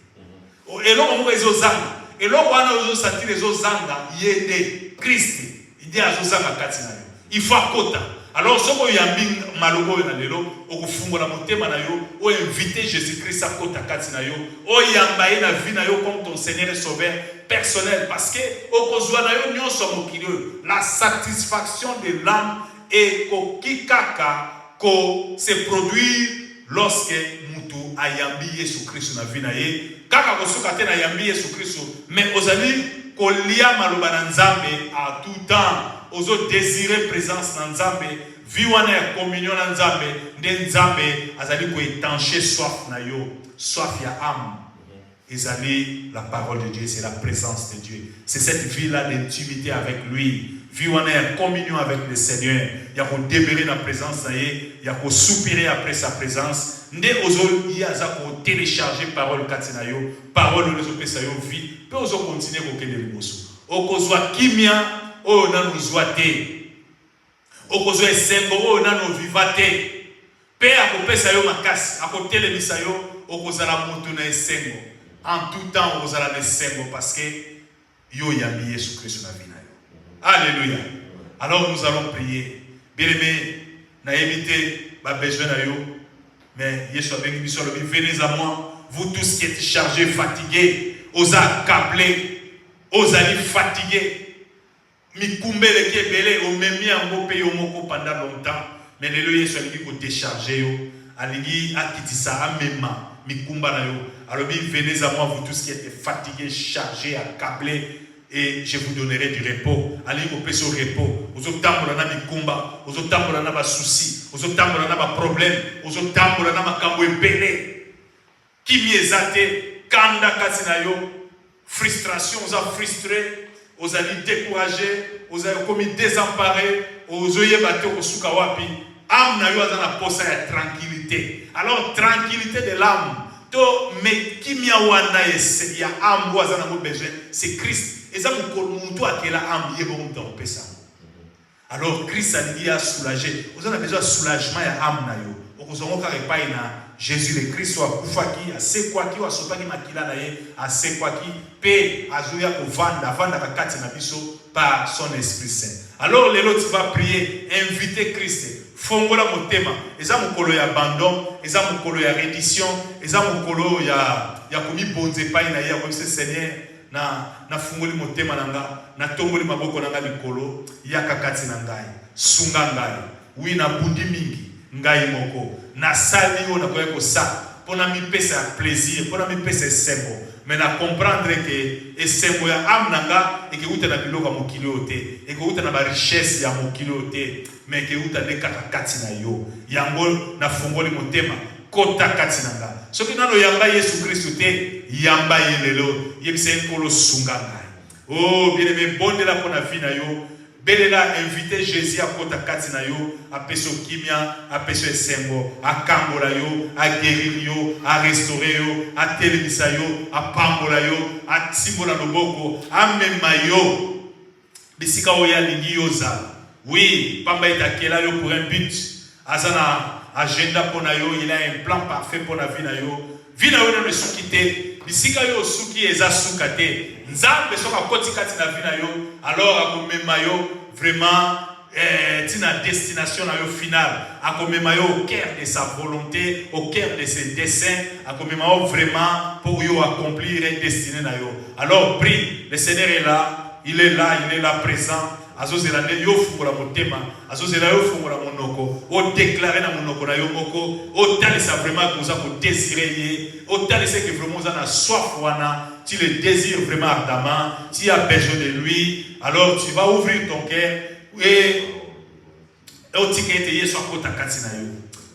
eloko moko ezozanga eloko wana ozosatira ezozanga yede Christ ide azozanga kati na yo il faut akota. Alors soko yambi maloko na lelo okufungola motema na yo o inviter Jésus-Christ akota kati na yo o yamba na vie na yo comme ton Seigneur et Sauveur personnel parce que okozwa na yo nyonso mokili la satisfaction de l'âme et kokikaka ko se produire lorsque mutu ayambi Yesu Christ na vie na ye kaka kosuka te na yambi Yesu Christ mais ozali kolia maloba na Nzambe à tout temps ozo désirer présence na Nzambe vie wana ya communion na Nzambe nde Nzambe azali ko étancher soif na yo soif ya âme ezali la parole de Dieu c'est la présence de Dieu c'est cette vie là d'intimité avec lui vie wana ya communion avec le Seigneur ya ko demeurer na présence na ye ya ko soupirer après sa présence nde ozo yaza ko télécharger parole katina yo parole lezo pesa yo vie pe ozo continuer ko kende liboso okozwa kimia o nanu zwate okozwa esengo o nanu vivate pe akopesa yo makasi akotelemisa yo okozala mutu na esengo en tout temps okozala na esengo parce que yo yambi Yesu Christ na vie na yo. Alléluia. Alors nous allons prier. Bien-aimé, na évité ma besoin na yo mais Yesu avec lui sur le venez à moi vous tous qui êtes chargés fatigués aux accablés aux allés fatigués mikumbele ki ebele omemi yango pe yo moko pendant longtemps mais lelo Yesu alingi ko décharger yo alingi akitisa amema mikumba na yo alors venez à moi vous tous qui êtes fatigués chargés accablés et je vous donnerai du repos alingi ko pesa repos ozotambola na mikumba ozotambola na ba souci ozotambola na ba problème ozotambola na makambo ebele kimi ezate kanda kasi na yo frustration oza frustré aux allez découragés, aux allez commis désemparés, aux oyez battus au soukawapi. Âme n'a eu à posa la tranquillité. Alors tranquillité de l'âme. To mais qui m'y a wana y a âme ou azana mo besoin, c'est Christ. Et ça mon toi qui la âme y est bon dans pesa. Alors Christ a dit à soulager. Vous avez besoin de soulagement ya âme na yo. Okozongo ka repai na Jésus le Christ soit kufaki ase kwa ki wa sopaki makila na ye ase kwa ki pe azuya ko vanda kakati na biso par son Esprit Saint. Alors les autres tu vas prier inviter Christ fongola motema eza mokolo ya abandon eza mokolo ya reddition eza mokolo ya komi bonze pai na ye ya komisa Seigneur na fungoli motema nanga na tongoli maboko nanga likolo ya kakati na ngai sunga ngai wi na bundi mingi ngai moko na sali yo na koya ko sa pona mi pesa plaisir pona mi pesa sembo mais na comprendre que esembo ya amnanga et que uta na biloko mokili ote et que uta na ba richesse ya mokili ote mais que uta de kakati na yo yango na fongoli motema kota kati nanga soki nano yamba Yesu Christ te yamba yelelo yebise kolo sunga ngai oh bien aimé bondela pona vie na yo belela inviter Jésus à kota kati na yo a peso kimia a peso esengo a kambola yo a guérir yo a restaurer yo a telemisa yo a pambola yo a timbola loboko a mema yo bisika oya lingi yoza oui pamba itakela yo pour un but azana agenda pona yo il a un plan parfait pour la vie na yo vie na yo ne sukite bisika yo suki eza sukate nzambe soka koti kati na vie na yo alors akomema yo vraiment tina destination na yo finale akomema yo au cœur de sa volonté au cœur de ses desseins akomema yo vraiment pour yo accomplir une destinée na yo alors prie le Seigneur est là il est là présent azozela nde yo fungola motema azozela yo fungola monoko o déclarer na monoko na yo moko o talisa vraiment que oza ko désirer ye o talisa que vraiment oza na soif wana tu le désires vraiment ardemment tu as besoin de lui alors tu vas ouvrir ton cœur et o tikete yesu akota kati na yo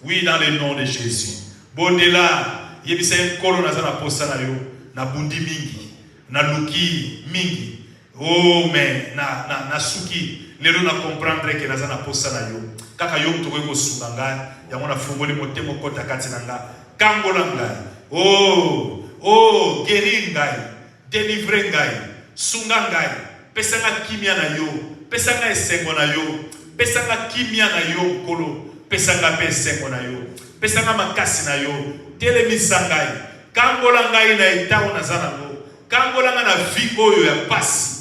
oui dans le nom de Jésus bondela yebisa nkolo na za na posa na yo na bundi mingi na luki mingi Oh mais na suki lelo na comprendre que naza na posa na yo kaka yo mtoko ko sunga ngai yango na fungoli motemo kota kati na ngai kangola ngai oh guérir ngai délivrer ngai sunga ngai pesa nga kimia na yo pesa nga esengo na yo pesa nga kimia na yo kolo pesa nga pe esengo na yo pesa nga makasi na yo telemisa ngai kangola ngai na etao na zanango kangola ngai na vie oyo ya pasi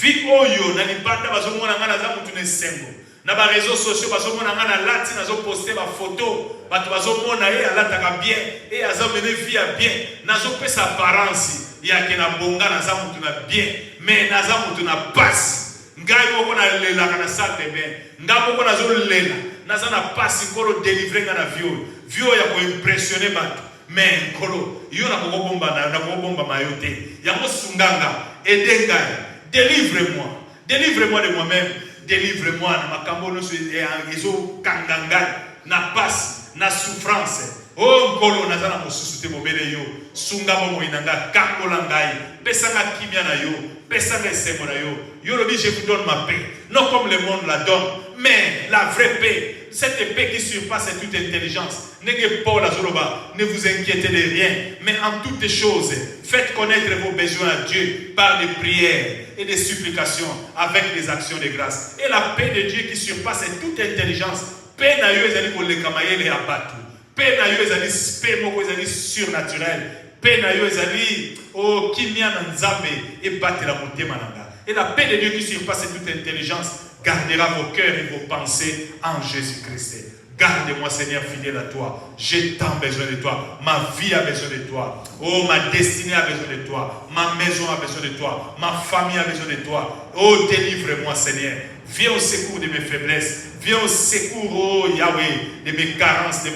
vie oyo na libanda bazomona nga naza mutu na esengo na ba réseaux sociaux bazomona nga na lati nazo poster ba photo bato bazomona alataka bien aza mene vie ya bien nazo pesa apparence ya ke na bonga naza mutu na bien mais naza mutu na pasi ngai moko na lela na salle de bain ngai moko nazo lela naza na pasi kolo délivrer nga na vie ya ko impressionner bato mais kolo yo na ko bomba mayote yango sunganga edengai. Délivre-moi de moi-même. Délivre-moi na makambo no ezo kanganga na passe na souffrance. Oh nkolo nazana mosusu te mobele yo. Sunga mo inanga kangola ngai. Pesa nga kimia na yo. Pesa nga esengo na yo. Yo lobi je vous donne ma paix. Non comme le monde la donne, mais la vraie paix. Cette paix qui surpasse toute intelligence. Ne vous inquiétez de rien, mais en toutes choses, faites connaître vos besoins à Dieu par des prières et des supplications avec des actions de grâce. Et la paix de Dieu qui surpasse toute intelligence, paix na yo ezali ko lekamayele ya batu, paix na yo ezali paix moko ezali surnaturel, paix na yo ezali o kimia na nzambe e batela motema nanga. Et la paix de Dieu qui surpasse toute intelligence gardera vos cœurs et vos pensées en Jésus-Christ. Garde-moi, Seigneur, fidèle à toi. J'ai tant besoin de toi. Ma vie a besoin de toi. Oh, ma destinée a besoin de toi. Ma maison a besoin de toi. Ma famille a besoin de toi. Oh, délivre-moi, Seigneur. Viens au secours de mes faiblesses. Viens au secours, oh Yahweh, de mes carences, de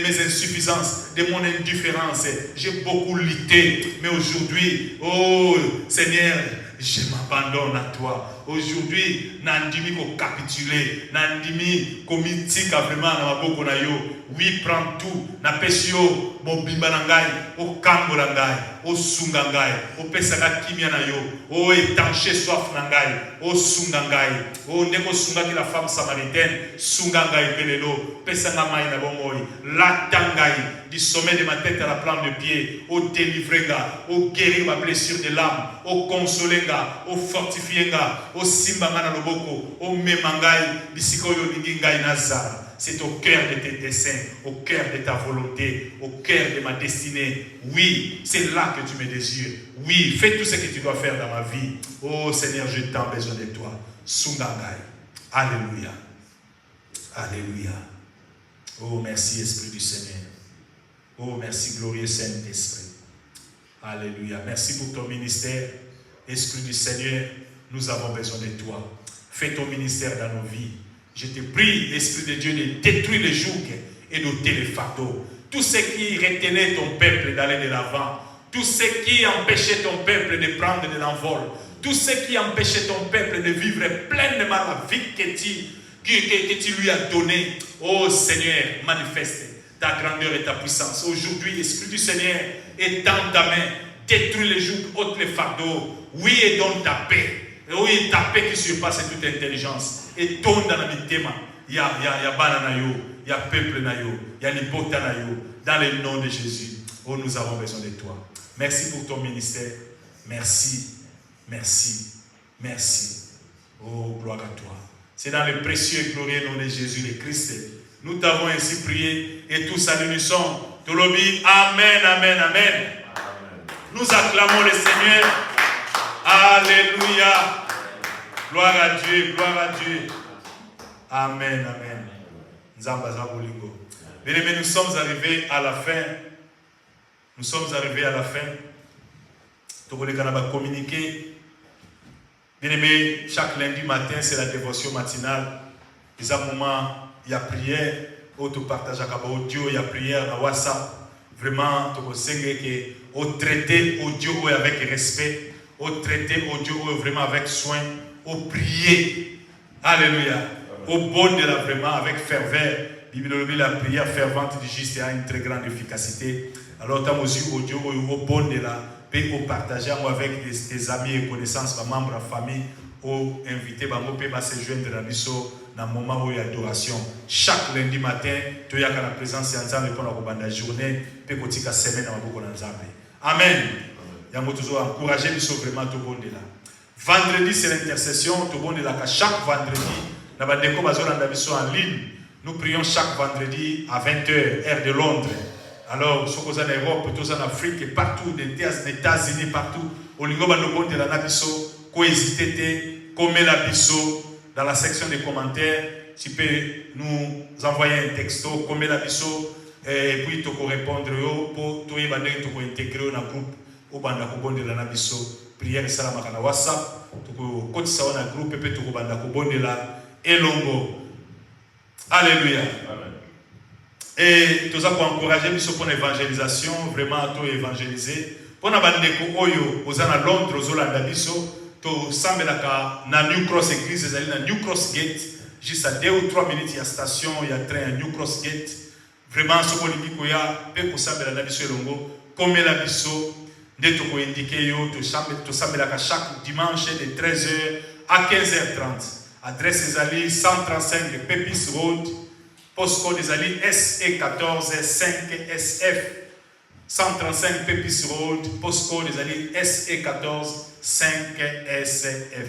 mes insuffisances, de mon indifférence. J'ai beaucoup lutté. Mais aujourd'hui, oh Seigneur, je m'abandonne à toi. Aujourd'hui, nandimi ko capituler, nandimi komitika vraiment na maboko na yo. Oui, prends tout. Na pesio mo bimba na ngai, o kango na ngai, o sunga ngai, o pesa ka kimia na yo, o étancher soif na ngai, o sunga ngai, o ndeko sunga ki la femme samaritaine, sunga ngai pelelo, pesa na mai na bomoi, la tangai du sommet de ma tête à la plante de pied, au délivrer nga, au guérir ma blessure de l'âme, au consoler nga, au fortifier nga, au simbanga na loboko, au memangai, bisikoyo lingingai nazara. C'est au cœur de tes desseins, au cœur de ta volonté, au cœur de ma destinée. Oui, c'est là que tu me désires. Oui, fais tout ce que tu dois faire dans ma vie. Oh Seigneur, j'ai tant besoin de toi. Sungangai. Alléluia. Alléluia. Oh, merci Esprit du Seigneur. Oh, merci glorieux Saint-Esprit. Alléluia. Merci pour ton ministère. Esprit du Seigneur, nous avons besoin de toi. Fais ton ministère dans nos vies. Je te prie, Esprit de Dieu, de détruire les jougs et d'ôter les fardeaux. Tout ce qui retenait ton peuple d'aller de l'avant, tout ce qui empêchait ton peuple de prendre de l'envol, tout ce qui empêchait ton peuple de vivre pleinement la vie que tu lui as donnée. Oh Seigneur, manifeste ta grandeur et ta puissance. Aujourd'hui, Esprit du Seigneur, étends ta main, détruis les jougs, ôte les fardeaux. Oui, et donne ta paix. Oui, ta paix qui surpasse toute intelligence. Et tombe dans la mitema. Il y a bana na yo, il y a peuple na yo, il y a l'hypota na yo. Dans le nom de Jésus. Oh, nous avons besoin de toi. Merci pour ton ministère. Merci. Merci. Merci. Oh, gloire à toi. C'est dans le précieux et glorieux nom de Jésus le Christ. Nous t'avons ainsi prié et tous à l'unisson. Tout le monde, amen, amen, amen. Nous acclamons le Seigneur. Alléluia. Gloire à Dieu, gloire à Dieu. Amen, amen. Bien-aimés, nous sommes arrivés à la fin. Nous sommes arrivés à la fin. Tout le monde va communiquer. Bien-aimés, chaque lundi matin, c'est la dévotion matinale. Il y a un moment, il y a prière. Auto partage audio, il y a prière dans WhatsApp. Vraiment, tout le monde au traité audio avec respect. Au traité audio vraiment avec soin. Au prier. Alléluia. Au bon de la vraiment avec ferveur. La prière fervente du juste a une très grande efficacité. Alors, tu as aussi audio au bon de la Pour partager avec tes amis et connaissances, les membres de la famille, ou inviter bango pe ba se joindre na biso na moment où il y a adoration. Chaque lundi matin, tu as la présence de Nzambe pour la journée, pe kotika semaine na boko na Nzambe. Amen. Yango toujours encourager biso vraiment tout bon de là. Vendredi c'est l'intercession, tout bon de là chaque vendredi na ba deko bazolanda biso en ligne. Nous prions chaque vendredi à 20h heure de Londres. Alors, ce qu'on a en Europe, tous en Afrique et partout, des États-Unis, partout, au niveau de la Nabiso, co-hésiter, comme la Bisso, dans la section des commentaires, tu peux nous envoyer un texto, comme la Bisso, et puis tu peux répondre, pour tu intégrer dans le groupe, au banda de la Nabiso, prière salam à WhatsApp, tu peux continuer dans le groupe, et puis tu peux banda de la Elongo. Alléluia. Amen. Et tout ça pour encourager pour l'évangélisation, vraiment à tout évangéliser. Pour nous bandeko oyo, aux à Londres, aux Hollandais, to semble na New Cross Église, na New Cross Gate, juste à 2 ou 3 minutes, il y a station, il y a train à New Cross Gate. Vraiment, ce qu'on dit qu'il y a, peu pour semble la biso longo, comme la biso, de tout indiquer yo, to semble chaque dimanche de 13h à 15h30. Adresse Ezali 135 Pepis Road. Postcode des alliés SE14 5SF 135 Pepis Road, postcode des alliés SE14 5SF.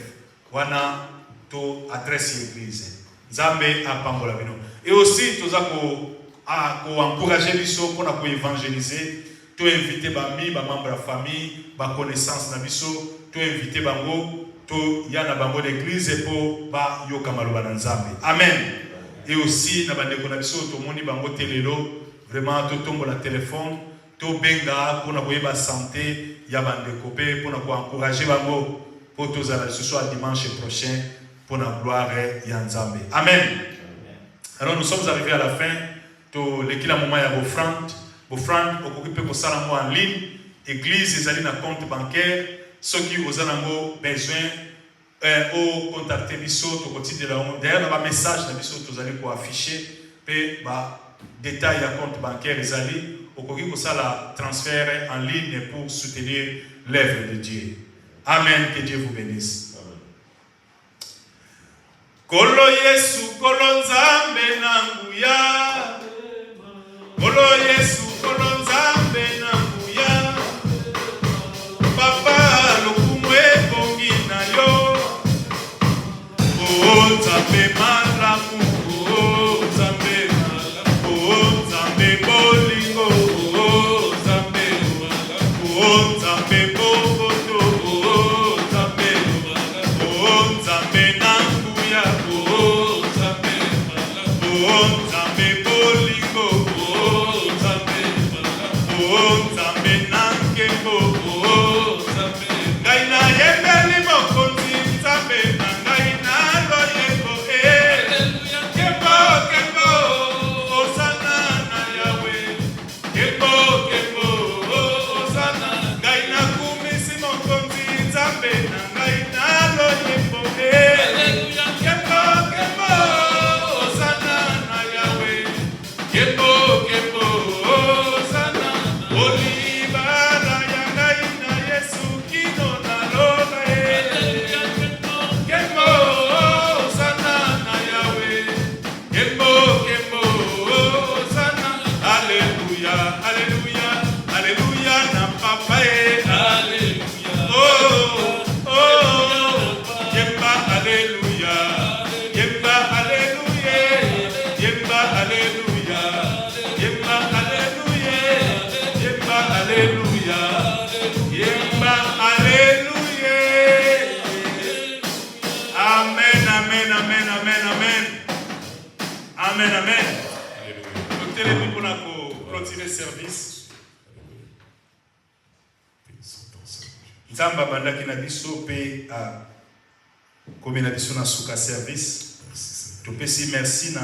Wana to adresse l'église. Nzambe a pambola bino. Et aussi tous à encourager biso pour na évangéliser, to inviter bami, ba membre de la famille, ba connaissance na biso, to inviter bango, to yana bango l'église pour ba yoka maloba na Nzambe. Amen. Et aussi, dans les connexions, tout le monde bango télélo, vraiment, tout tombe la téléphone, tout benga pour nous la santé, il y a des copés pour nous encourager bango pour tous ce soir dimanche prochain pour la gloire Yanzambe. Amen. Alors nous sommes arrivés à la fin. Tout l'équipe à moment il y a offrande, occupé pour ça en ligne, église, ils allaient dans compte bancaire, ceux qui ont besoin. Au contacter biso to quotidien là derrière dans message na biso to allez pour afficher pe ba détail à compte bancaire les allez au koki ko ça la transfert en ligne pour soutenir l'œuvre de Dieu. Amen, que Dieu vous bénisse. Amen. Kolo Yesu kolo Nzambe na nguya. Kolo Yesu kolo Nzambe na nguya. Papa lokumwe bongi na yo. Oh, Nzambe malamu, oh, Nzambe malamu, oh, Nzambe bolingo, oh, Nzambe malamu, oh, Nzambe boboto, oh, Nzambe malamu, oh, Nzambe nanguya, oh, Nzambe malamu, oh, Nzambe bolingo, oh, Nzambe malamu, oh, Nzambe nankembo, oh, Nzambe ngaina yembeli mokonzi Nzambe na Amen, amen. Nous allons continuer service. Nzamba bandaki na biso pe a comme na biso na suka service. To pesi merci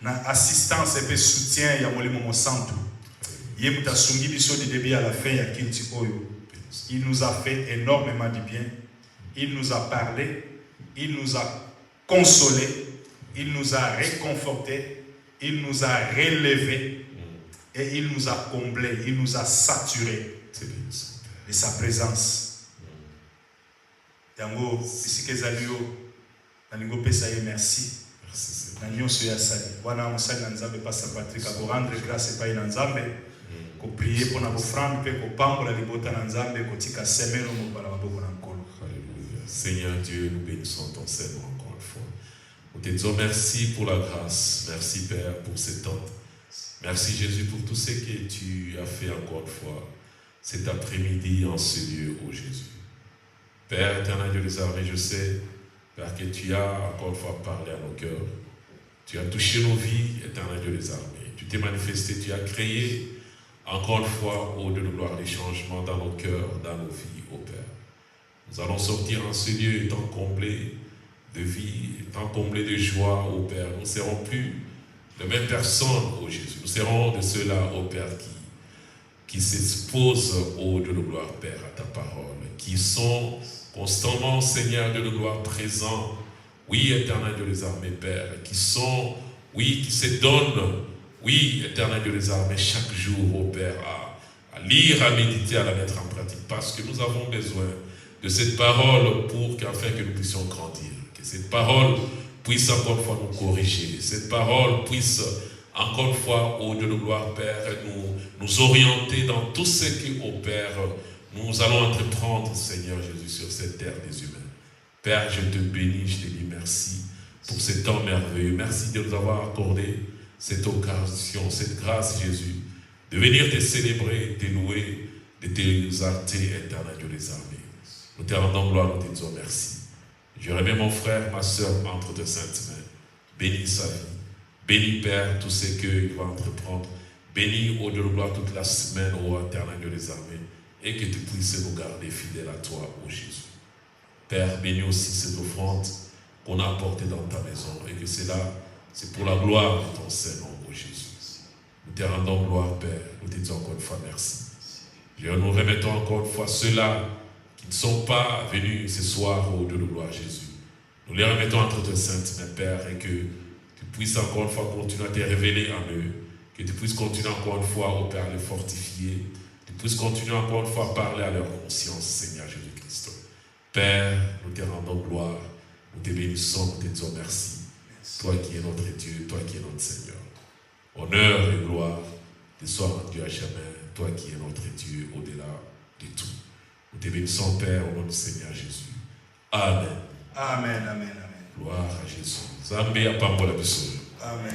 na assistance et soutien ya molimo mo santo. Yemuta sungi biso du début à la fin ya kinti oyo. Il nous a fait énormément de bien. Il nous a parlé, il nous a consolé. Il nous a réconfortés, il nous a relevés et il nous a comblés, il nous a saturés. de sa présence. Yango, ici que Zalio, Nalingo Pesaye, merci. Nanyo Soya Sali. Wana Moussali Nanzambe, Pasteur Patrick, à vous rendre grâce et pas Nanzambe. Ko prier pour notre offrande, ko pambo la libota Nanzambe, ko tika semeno mo balababo nankolo. Alléluia. Seigneur Dieu, nous bénissons ton Seigneur encore une fois. Nous te disons merci pour la grâce. Merci Père pour ce temps. Merci Jésus pour tout ce que tu as fait encore une fois cet après-midi en ce lieu, ô Jésus. Père éternel Dieu des armées, je sais, Père, que tu as encore une fois parlé à nos cœurs. Tu as touché nos vies, éternel Dieu des armées. Tu t'es manifesté, tu as créé encore une fois, ô Dieu de gloire, des changements dans nos cœurs, dans nos vies, ô Père. Nous allons sortir en ce lieu étant comblés de vie, étant comblés de joie, ô Père. Nous ne serons plus de même personne, ô Jésus. Nous serons de ceux-là, ô Père, qui s'exposent, ô Dieu de gloire, Père, à ta parole, qui sont constamment, Seigneur, Dieu de gloire, présents, oui, éternel Dieu des armées, Père, qui sont, oui, qui se donnent, oui, éternel Dieu des armées, chaque jour, ô Père, à lire, à méditer, à la mettre en pratique, parce que nous avons besoin de cette parole afin que nous puissions grandir, que cette parole puisse encore une fois nous corriger, cette parole puisse encore une fois, ô Dieu de gloire, Père, nous orienter dans tout ce que, ô Père, nous allons entreprendre, Seigneur Jésus, sur cette terre des humains. Père, je te bénis, je te dis merci pour ce temps merveilleux. Merci de nous avoir accordé cette occasion, cette grâce, Jésus, de venir te célébrer, te louer, de t'exalter, éternel Dieu des armées. Nous te rendons gloire, nous te disons merci. Je remets mon frère, ma soeur entre de saintes mains. Bénis sa vie. Bénis, Père, tout ce qu'il va entreprendre. Bénis, au Dieu de gloire, toute la semaine, ô éternel Dieu des armées. Et que tu puisses nous garder fidèles à toi, ô Jésus. Père, bénis aussi ces offrandes qu'on a apportées dans ta maison. Et que c'est pour la gloire de ton Seigneur, ô Jésus. Nous te rendons gloire, Père. Nous te disons encore une fois merci. Et nous remettons encore une fois ceux-là qui ne sont pas venus ce soir, ô Dieu de gloire, Jésus. Nous les remettons entre tes saintes mains, Père, et que tu puisses encore une fois continuer à te révéler en eux. Que tu puisses continuer encore une fois, ô Père, à les fortifier. Que tu puisses continuer encore une fois à parler à leur conscience, Seigneur Jésus-Christ. Père, nous te rendons gloire. Nous te bénissons, nous te disons merci. Toi qui es notre Dieu, toi qui es notre Seigneur. Honneur et gloire te soient rendus à jamais. Toi qui es notre Dieu au-delà de tout. Nous te bénissons, Père, au nom du Seigneur Jésus. Amen. Amen, amen, amen. Gloire à Jésus. Zambé à Pambola Bissou. Amen.